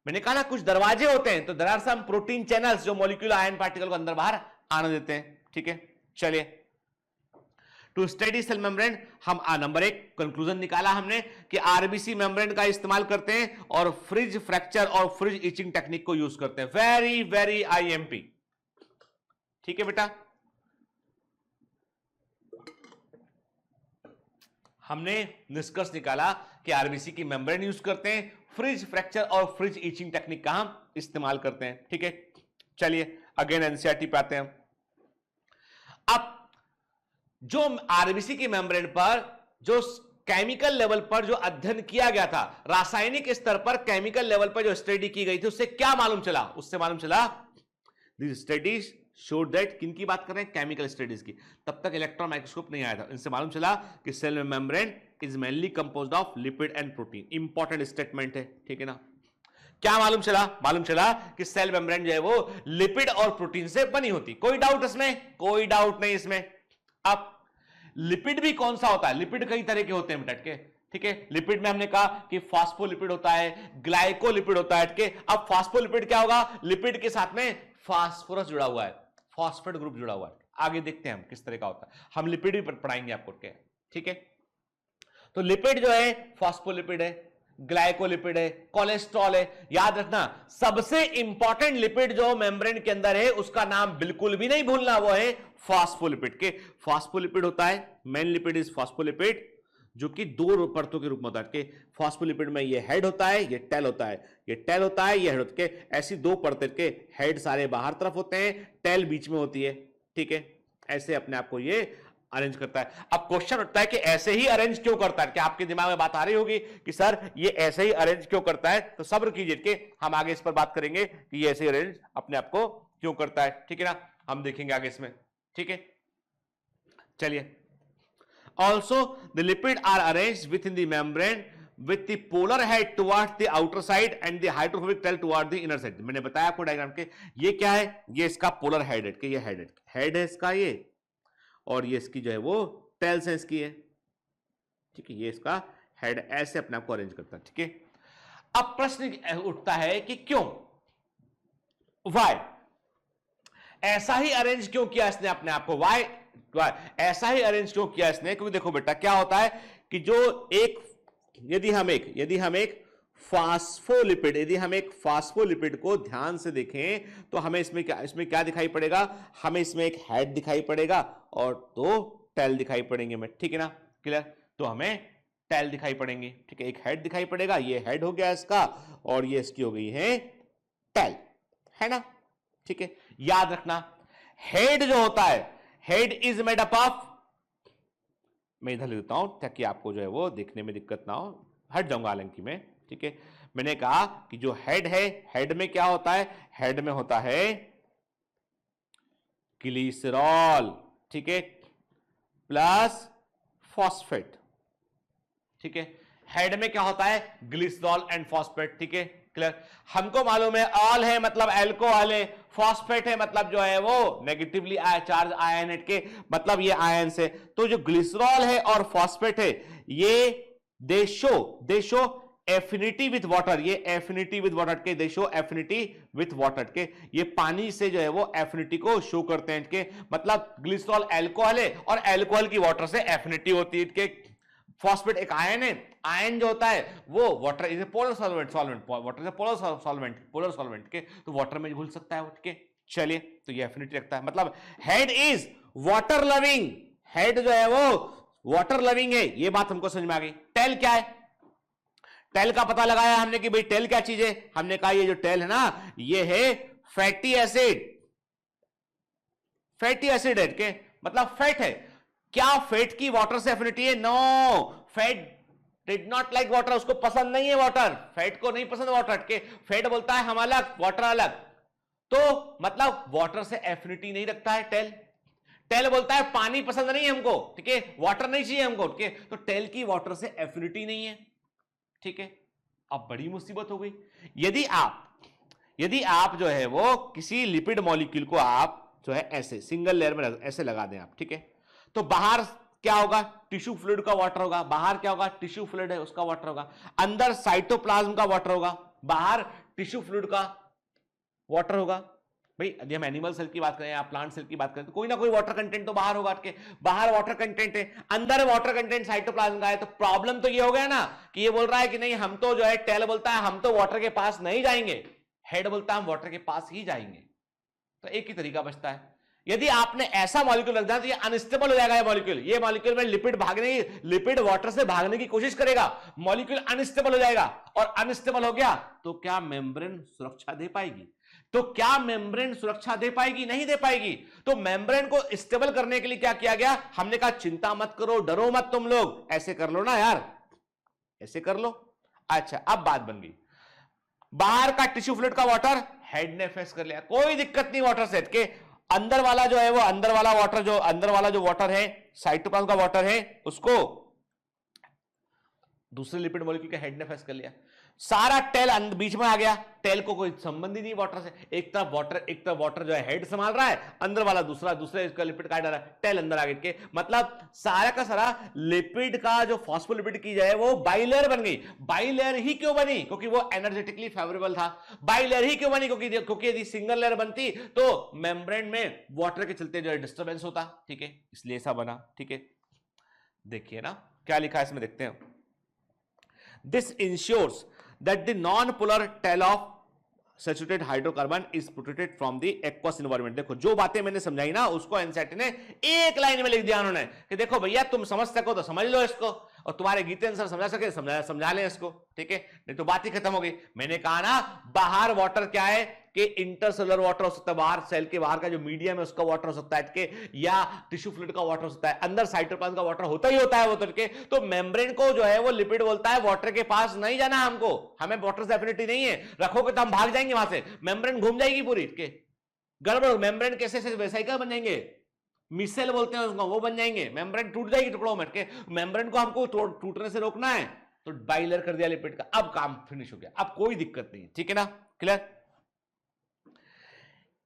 मैंने कहा ना कुछ दरवाजे होते हैं, तो there are some protein channels जो मॉलिक्यूल आयन पार्टिकल को अंदर बाहर आने देते हैं, ठीक है। चलिए टू स्टडी सेल मेम्ब्रेन, हम नंबर 1 कंक्लूजन निकाला हमने कि आरबीसी मेम्ब्रेन का इस्तेमाल करते हैं और फ्रिज फ्रैक्चर और फ्रिज इचिंग टेक्निक को यूज करते हैं। वेरी वेरी आईएमपी, ठीक है बेटा। हमने निष्कर्ष निकाला कि आरबीसी की मेम्ब्रेन यूज करते हैं, फ्रिज फ्रैक्चर और फ्रिज इचिंग टेक्निक का हम इस्तेमाल करते हैं, ठीक है। चलिए अगेन एनसीईआरटी पे आते हैं। अब जो आरबीसी की मेम्ब्रेन पर जो केमिकल लेवल पर जो अध्ययन किया गया था, रासायनिक स्तर पर केमिकल लेवल पर जो स्टडी की गई थी, उससे क्या मालूम चला, उससे मालूम चला दिस स्टडीज शोड दैट, किन की बात कर रहे हैं, केमिकल स्टडीज की। तब तक इलेक्ट्रॉन माइक्रोस्कोप नहीं आया था, इनसे मालूम चला कि cell membrane is mainly composed of lipid and protein. Important statement है, ठीक है ना। क्या मालूम चला, मालूम चला कि सेल मेम्ब्रेन जो है वो लिपिड और प्रोटीन से बनी होती। कोई डाउट इसमें, कोई डाउट नहीं इसमें। अब लिपिड भी कौन सा होता है, लिपिड कई तरह के होते हैं बेटा, ठीक है। लिपिड में हमने कहा कि फास्फोलिपिड होता है, ग्लाइकोलिपिड होता है, अब फास्फोलिपिड क्या होगा, लिपिड के साथ में फास्फोरस जुड़ा हुआ है, फॉस्फेट ग्रुप जुड़ा हुआ है। आगे देखते हैं हम किस तरह का होता है, हम लिपिड भी पढ़ाएंगे आपको, ठीक है। तो लिपिड जो है फास्फोलिपिड है, ग्लाइकोलिपिड है, कोलेस्ट्रॉल है। याद रखना सबसे इंपॉर्टेंट लिपिड जो मेम्ब्रेन के अंदर है उसका नाम बिल्कुल भी नहीं भूलना, वो है फास्फोलिपिड के। फास्फोलिपिड होता है, मेन लिपिड इज फास्फोलिपिड, जो कि 2 परतों के रूप में होता है। फास्फोलिपिड में ये हेड होता है, ये टेल होता है, ये टेल होता है, ये हेड होता है। ऐसी 2 परतें के, हेड सारे बाहर तरफ होते हैं, टेल बीच में होती है, ठीक है, ऐसे अपने आप को ये अरेंज करता है। अब क्वेश्चन उठता है कि ऐसे ही अरेंज क्यों करता है? क्या आपके दिमाग में बात आ रही होगी कि सर ये ऐसे ही अरेंज क्यों करता है? तो सब्र कीजिए कि हम आगे इस पर बात करेंगे कि ये ऐसे ही अरेंज अपने आप को क्यों करता है, ठीक है ना, हम देखेंगे आगे इसमें, ठीक है। चलिए, also the lipid are arrange within the membrane with the polar head towards the outer side and the hydrophobic tail towards the inner side। मैंने बताया आपको डायग्राम के, ये क्या है, ये इसका पोलर हेड है, ये हेड है इसका ये, और ये इसकी जो है वो टेल से इसकी है, ठीक है, ये इसका हेड ऐसे अपने आप को अरेंज करता है, ठीक है। अब प्रश्न उठता है कि क्यों, वाई, ऐसा ही अरेंज क्यों किया इसने अपने आप को, वाई ऐसा ही अरेंज क्यों किया इसने? क्योंकि देखो बेटा क्या होता है कि जो एक यदि हम एक फास्फोलिपिड को ध्यान से देखें तो हमें इसमें क्या दिखाई पड़ेगा, हमें इसमें एक हेड दिखाई पड़ेगा और दो टेल दिखाई पड़ेंगे में, ठीक है ना, क्लियर। तो हमें टेल दिखाई पड़ेंगे, ठीक है, एक हेड दिखाई पड़ेगा, ये हेड हो गया इसका और ये इसकी हो गई है टेल, है ना, ठीक है। याद रखना हेड जो होता है, head is made up of, मैं इधर लिखता हूं ताकि आपको जो है वो देखने में दिक्कत ना हो, हट जाऊंगा हालांकि मैं, ठीक है। मैंने कहा कि जो हेड है, हेड में क्या होता है, हेड में होता है ग्लिसरॉल, ठीक है, प्लस फॉस्फेट, ठीक है। हेड में क्या होता है, ग्लिसरॉल एंड फॉस्फेट, ठीक है, क्लियर। हमको मालूम है ऑल है मतलब एल्कोहल है, फॉस्फेट है मतलब जो है वो नेगेटिवली चार्ज आयन के, मतलब ये आयन से। तो जो ग्लिसरॉल है और फॉस्फेट है ये दे शो एफिनिटी विथ वाटर, ये एफिनिटी विथ वाटर के, दे शो एफिनिटी विथ वाटर के, ये पानी से जो है वो एफिनिटी को शो करते हैं इनके, मतलब ग्लिसरॉल एल्कोहल है और एल्कोहल की वाटर से एफिनिटी होती है इनके। फॉस्फेट एक आयन है, आयन जो होता है वो water is a polar solvent, water is a polar solvent के, तो वाटर में घुल सकता है वो, ठीक है। चलिए, तो ये एफिनिटी रखता है, मतलब head is water loving, head जो है वो वाटर लविंग है, ये बात हमको समझ में आ गई। टेल क्या है, टेल का पता लगाया हमने कि भाई टेल क्या चीज है, हमने कहा ये जो टेल है ना ये है फैटी एसिड, फैटी एसिड है के मतलब फैट है। क्या फैट की वाटर से एफिनिटी है? No, fat did not like water, उसको पसंद नहीं है वाटर, फैट को नहीं पसंद वाटर के, फैट बोलता है हम अलग वाटर अलग, तो मतलब वाटर से एफिनिटी नहीं रखता है टेल। टेल बोलता है पानी पसंद नहीं है हमको, ठीक है, वाटर नहीं चाहिए हमको, ठीक है, तो टेल की वाटर से एफिनिटी नहीं है, ठीक है। अब बड़ी मुसीबत हो गई, यदि आप जो है वो किसी लिपिड मॉलिक्यूल को आप जो है ऐसे सिंगल लेयर में ऐसे लगा दें आप, ठीक है, तो बाहर क्या होगा, टिश्यू फ्लूइड का वाटर होगा, बाहर क्या होगा, टिश्यू फ्लूइड है उसका वाटर होगा, अंदर साइटोप्लाज्म का वाटर होगा, बाहर टिश्यू फ्लूइड का वाटर होगा। भाई यदि हम एनिमल सेल की बात करें या प्लांट सेल की बात करें तो कोई ना कोई वाटर कंटेंट तो बाहर होगा, के बाहर वाटर कंटेंट है, अंदर वाटर कंटेंट साइटोप्लाज्म का है। तो प्रॉब्लम तो ये हो गया ना कि ये बोल रहा है कि नहीं हम तो जो है, टेल बोलता है हम तो वाटर के पास नहीं जाएंगे, हेड बोलता है हम वाटर के पास ही जाएंगे। तो एक ही तरीका बचता है, यदि आपने ऐसा मॉलिक्यूल रख दिया तो ये अनस्टेबल हो जाएगा, ये मॉलिक्यूल में लिपिड वाटर से भागने की कोशिश करेगा, मॉलिक्यूल अनस्टेबल हो जाएगा, और अनस्टेबल हो गया तो क्या मेम्ब्रेन सुरक्षा दे पाएगी? नहीं दे पाएगी। तो मेम्ब्रेन को स्टेबल करने के लिए क्या किया गया, हमने कहा चिंता मत करो, डरो मत तुम लोग, ऐसे कर लो ना यार, ऐसे कर लो। अच्छा, अब बात बन गई, बाहर का टिश्यू फ्लूइड का वाटर हेड ने फेस कर लिया, कोई दिक्कत नहीं, वाटर सेट के अंदर वाला जो है वो अंदर वाला जो वाटर है, साइटोप्लाज्म का वाटर है, उसको दूसरे लिपिड मॉलिक्यूल के हेड ने फेस कर लिया, सारा टेल बीच में आ गया, टेल को कोई संबंध ही नहीं वाटर से, एक तरफ वाटर जो है हेड संभाल रहा है, अंदर वाला दूसरे इसका लिपिड काट रहा है, टेल अंदर आ गया, मतलब सारा का सारा लिपिड का जो फॉस्फोलिपिड की जाए वो बाइलेयर बन गई। बाइलेयर ही क्यों बनी? क्योंकि वो एनर्जेटिकली फेवरेबल था। बाइलेयर ही क्यों बनी? क्योंकि यदि सिंगल लेयर बनती तो मेम्ब्रेन में वाटर के चलते जो है डिस्टर्बेंस होता, ठीक है, इसलिए ऐसा बना, ठीक है। देखिए ना क्या लिखा है इसमें, देखते हैं। This ensures that the non-polar tail of saturated hydrocarbon is protected from the aqueous environment। देखो जो बातें मैंने समझाई ना उसको एनसीईआरटी ने एक लाइन में लिख दिया उन्होंने कि देखो भैया तुम समझ सको तो समझ लो इसको, और तुम्हारे गीतेन सर समझा सके समझा लें इसको, ठीक है, नहीं तो बात ही खत्म हो गई। मैंने कहा ना बाहर वाटर क्या है कि इंटरसेलुलर वाटर हो सकता है, बाहर सेल के बाहर का जो मीडियम है उसका वाटर हो सकता है के, या टिश्यू फ्लूइड का वाटर हो सकता है, अंदर साइटोप्लाज्म का वाटर होता ही होता है वो के। तो मेम्ब्रेन को जो है वो लिपिड बोलता है वाटर के पास नहीं जाना हमको, हमें वाटर से एफिनिटी नहीं है, रखोगे तो हम भाग जाएंगे वहां से, मेम्ब्रेन घूम जाएगी पूरी के, गड़बड़। मेम्ब्रेन कैसे वेसाइकल बन जाएंगे, मिसेल बोलते हैं उसको, वो बन जाएंगे, मेम्ब्रेन टूट जाएगी टुकड़ों में के। मेम्ब्रेन को हमको टूटने से रोकना है तो बाइलर कर दिया लिपिड का, अब काम फिनिश हो गया, अब कोई दिक्कत नहीं, ठीक है ना, clear.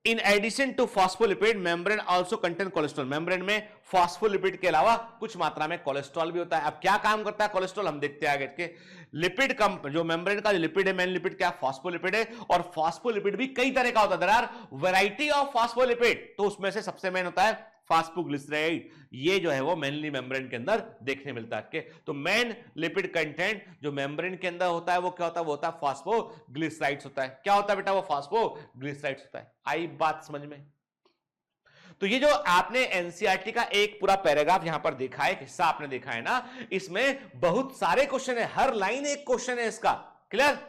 In addition to phospholipid membrane also contain cholesterol, membrane में फॉस्फोलिपिड के अलावा कुछ मात्रा में कोलेस्ट्रॉल भी होता है। अब क्या काम करता है कोलेस्ट्रॉल, हम देखते हैं आगे के। लिपिड कम जो मेम्ब्रेन का जो लिपिड है, मेन लिपिड क्या, फॉस्फोलिपिड है, और फॉस्फोलिपिड भी कई तरह का होता है, there are variety of phospholipid, तो उसमें से सबसे मेन होता है फॉस्फोग्लिसराइड, ये जो है वो मेनली मेम्ब्रेन के अंदर देखने मिलता है। तो मेन लिपिड कंटेंट जो मेम्ब्रेन के अंदर होता है वो क्या होता है, वो होता है फॉस्फोग्लिसराइड्स होता है। क्या होता है बेटा, वो फॉस्फोग्लिसराइड्स होता है। आई बात समझ में। तो ये जो आपने एनसीईआरटी का एक पूरा पैराग्राफ यहां पर देखा है, हिस्सा आपने देखा है ना, इसमें बहुत सारे क्वेश्चन है, हर लाइन एक क्वेश्चन है इसका, क्लियर।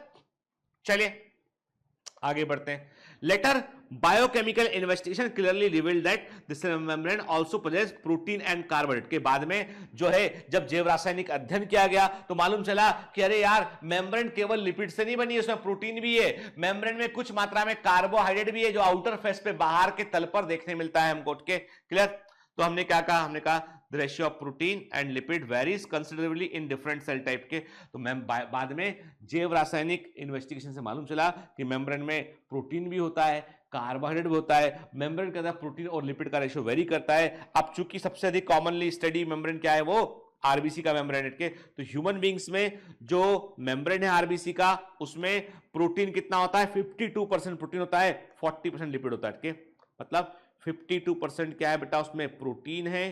चलिए आगे बढ़ते हैं। Later biochemical investigation clearly revealed that this membrane also possess protein and carbohydrate, के बाद में जो है जब जैव रासायनिक अध्ययन किया गया तो मालूम चला कि अरे यार मेम्ब्रेन केवल लिपिड से नहीं बनी है, उसमें प्रोटीन भी है, मेम्ब्रेन में कुछ मात्रा में कार्बोहाइड्रेट भी है जो आउटर फेस पे बाहर के तल पर देखने मिलता है हमको के, क्लियर। तो हमने क्या कहा, हमने कहा the ratio of protein and lipid varies considerably in different cell type के। तो बाद में जैव रासायनिक इन्वेस्टिगेशन से मालूम चला कि मेम्ब्रेन में प्रोटीन भी होता है, कार्बोहाइड्रेट भी होता है, मेम्ब्रेन के अंदर प्रोटीन और लिपिड का रेशियो वेरी करता है। अब चूंकि सबसे अधिक कॉमनली स्टडी मेम्ब्रेन क्या है, वो आरबीसी का मेम्ब्रेन के, तो ह्यूमन बींग्स में जो मेम्ब्रेन है आरबीसी का, उसमें प्रोटीन कितना होता है, 52% प्रोटीन होता है, 40% लिपिड होता है के। मतलब 52% क्या है बेटा, उसमें प्रोटीन है,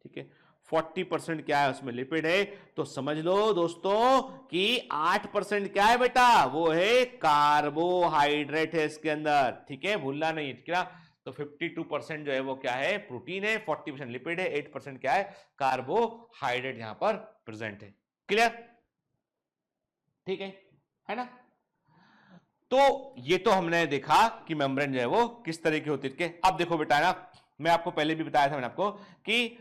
ठीक है, 40% क्या है उसमें लिपिड है। तो समझ लो दोस्तों कि 8% क्या है बेटा, वो है कार्बोहाइड्रेट है इसके अंदर, ठीक है, भूलना नहीं है, ठीक है ना। तो 52% जो है वो क्या है, प्रोटीन है, 40% लिपिड है, 8% क्या है, कार्बोहाइड्रेट यहां पर प्रेजेंट है, क्लियर, ठीक है ना। तो ये तो हमने देखा कि मेम्ब्रेन जो है वो किस तरह की होती है। अब देखो बेटा ना, मैं आपको पहले भी बताया था मैंने आपको कि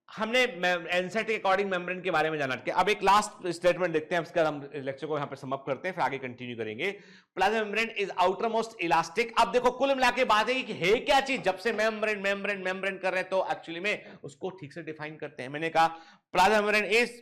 हमने एनसेट के अकॉर्डिंग मेम्ब्रेन के बारे में जाना। अब एक लास्ट स्टेटमेंट देखते हैं, उसके बाद हम लेक्चर को यहां पे समाप्त करते हैं, फिर आगे कंटिन्यू करेंगे। Plasma membrane is outermost elastic. अब देखो कुल मिला के बात है कि है क्या चीज, जब से मेम्ब्रेन मेम्ब्रेन मेम्ब्रेन कर रहे हैं तो एक्चुअली में उसको ठीक से डिफाइन करते हैं। मैंने कहा plasma membrane is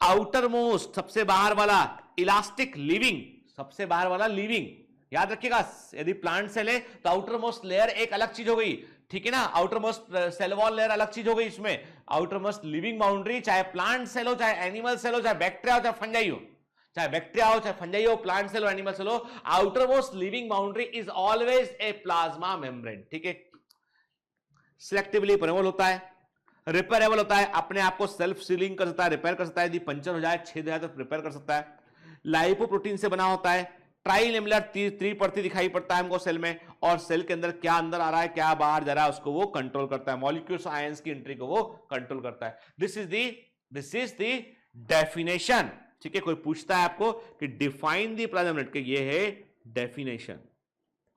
outer most, सबसे बाहर वाला, इलास्टिक लिविंग, सबसे बाहर वाला लिविंग, याद रखिएगा। यदि प्लांट सेल है तो आउटर मोस्ट लेयर एक अलग चीज हो गई, ठीक है ना, outer most cell wall layer अलग चीज हो गई। इसमें आउटर मोस्ट लिविंग बाउंड्री, चाहे प्लांट सेल हो, चाहे एनिमल सेल हो, चाहे बैक्टीरिया हो, चाहे फंजाई हो, चाहे बैक्टीरिया हो, चाहे फंजाई हो, प्लांट सेल हो, एनिमल सेल हो, outer most living boundary is always a plasma membrane, ठीक है। सिलेक्टिवली परमेबल होता है, रिपेयरेबल होता है, अपने आप को सेल्फ सीलिंग कर सकता है, रिपेयर कर सकता है, यदि पंचर हो जाए, छेद हो जाए तो रिपेयर कर सकता है। लाइपोप्रोटीन से बना होता है, ट्राइलेमुलर त्रिपर्ती दिखाई पड़ता है हमको सेल में, और सेल के अंदर क्या अंदर आ रहा है क्या बाहर जा रहा है उसको वो कंट्रोल करता है, मॉलिक्यूल्स आयंस की एंट्री को वो कंट्रोल करता है। दिस इज द डेफिनेशन, ठीक है। कोई पूछता है आपको कि डिफाइन द प्लाज्मा मेम्ब्रेन, के ये है डेफिनेशन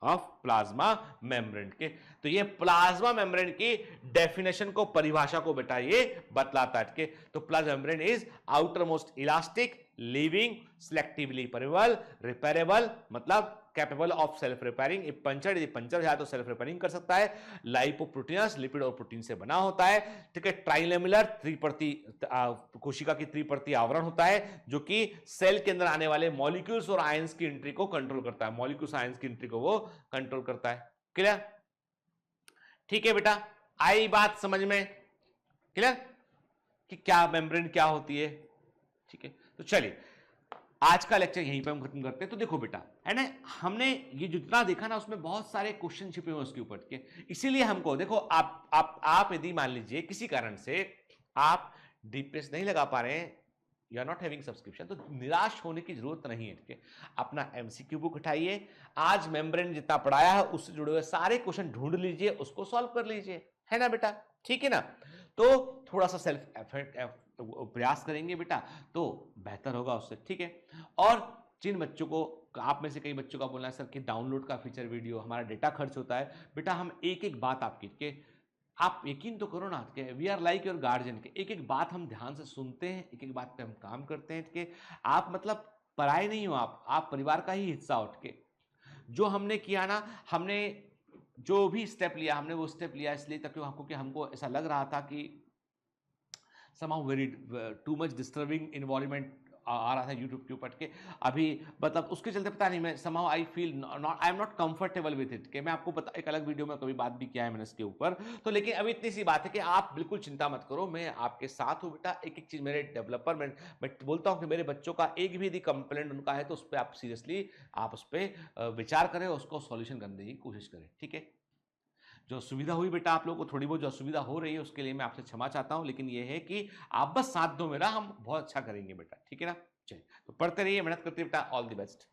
ऑफ प्लाज्मा मेम्ब्रेन के। तो ये प्लाज्मा मेम्ब्रेन की डेफिनेशन को, परिभाषा को बेटा ये बतलाता है के। तो plasma membrane is outermost elastic, living, selectively permeable, repairable मतलब capable of self repairing, if puncture, यदि पंचर है तो सेल्फ रिपेयरिंग कर सकता है। लाइपोप्रोटीनस, लिपिड और प्रोटीन से बना होता है, ठीक है। ट्राइलेमुलर, त्रिपर्ती, कोशिका की त्रिपर्ती आवरण होता है जो कि सेल के अंदर आने वाले मॉलिक्यूल्स और आयंस की एंट्री को कंट्रोल करता है, मॉलिक्यूल्स आयंस की एंट्री को वो कंट्रोल करता है, क्लियर, ठीक है बेटा। आई बात समझ में, क्लियर, कि क्या मेम्ब्रेन क्या होती है, ठीक है। तो चलिए आज का लेक्चर यहीं पे हम खत्म करते हैं। तो देखो बेटा, है ना, हमने ये जितना देखा ना उसमें बहुत सारे क्वेश्चन छिपे हुए उसके ऊपर के, इसीलिए हमको देखो आप यदि मान लीजिए किसी कारण से आप डीपीएस नहीं लगा पा रहे हैं, you are not having subscription, तो निराश होने की जरूरत नहीं है, ठीक है। अपना एमसीक्यू बुक उठाइए, आज मेम्ब्रेन जितना पढ़ाया है उससे जुड़े हुए सारे क्वेश्चन ढूंढ लीजिए, उसको सॉल्व कर लीजिए, है ना बेटा, ठीक है ना। तो थोड़ा सा सेल्फ एफर्ट प्रयास करेंगे बेटा तो बेहतर होगा उससे, ठीक है। और जिन बच्चों को, आप में से कई बच्चों का बोलना है सर कि डाउनलोड का फीचर वीडियो, हमारा डेटा खर्च होता है। बेटा हम एक एक बात आपकी के आप यकीन तो करो ना कि we are like your guardian, के एक एक बात हम ध्यान से सुनते हैं, एक एक बात पे हम काम करते हैं कि आप मतलब पराए नहीं हो, आप परिवार का ही हिस्सा उठ के। जो हमने किया ना, हमने जो भी स्टेप लिया, हमने वो स्टेप लिया इसलिए ताकि हमको ऐसा लग रहा था कि somehow very too much disturbing environment आ रहा था यूट्यूब के ऊपर के। अभी मतलब उसके चलते पता नहीं, मैं somehow I feel not, I am not comfortable with it, कि मैं आपको पता एक अलग वीडियो में कभी बात भी किया है मैंने इसके ऊपर। तो लेकिन अभी इतनी सी बात है कि आप बिल्कुल चिंता मत करो, मैं आपके साथ हूँ बेटा। एक एक चीज़ मेरे डेवलपर, मैं बोलता हूँ कि मेरे बच्चों का एक भी यदि कंप्लेंट उनका है तो उस पर आप सीरियसली आप उस पर विचार करें, उसको सॉल्यूशन करने की कोशिश करें, ठीक है। जो सुविधा हुई बेटा आप लोगों को, थोड़ी बहुत जो असुविधा हो रही है उसके लिए मैं आपसे क्षमा चाहता हूं, लेकिन ये है कि आप बस साथ दो मेरा, हम बहुत अच्छा करेंगे बेटा, ठीक है ना। चलिए तो पढ़ते रहिए, मेहनत करते रहिए बेटा, all the best.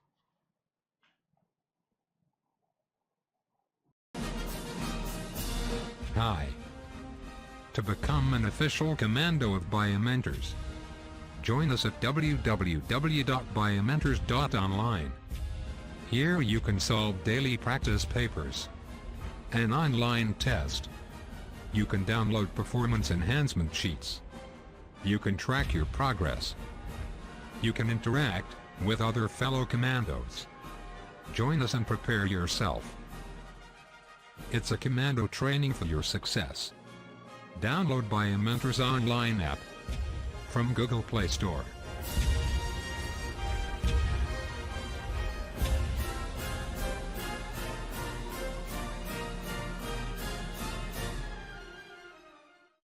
Hi. To become an official commando of Biomentors, join us at www.biomentors.online. Here you can solve daily practice papers, an online test. You can download performance enhancement sheets. You can track your progress. You can interact with other fellow commandos. Join us and prepare yourself. It's a commando training for your success. Download Biomentors online app from Google Play Store.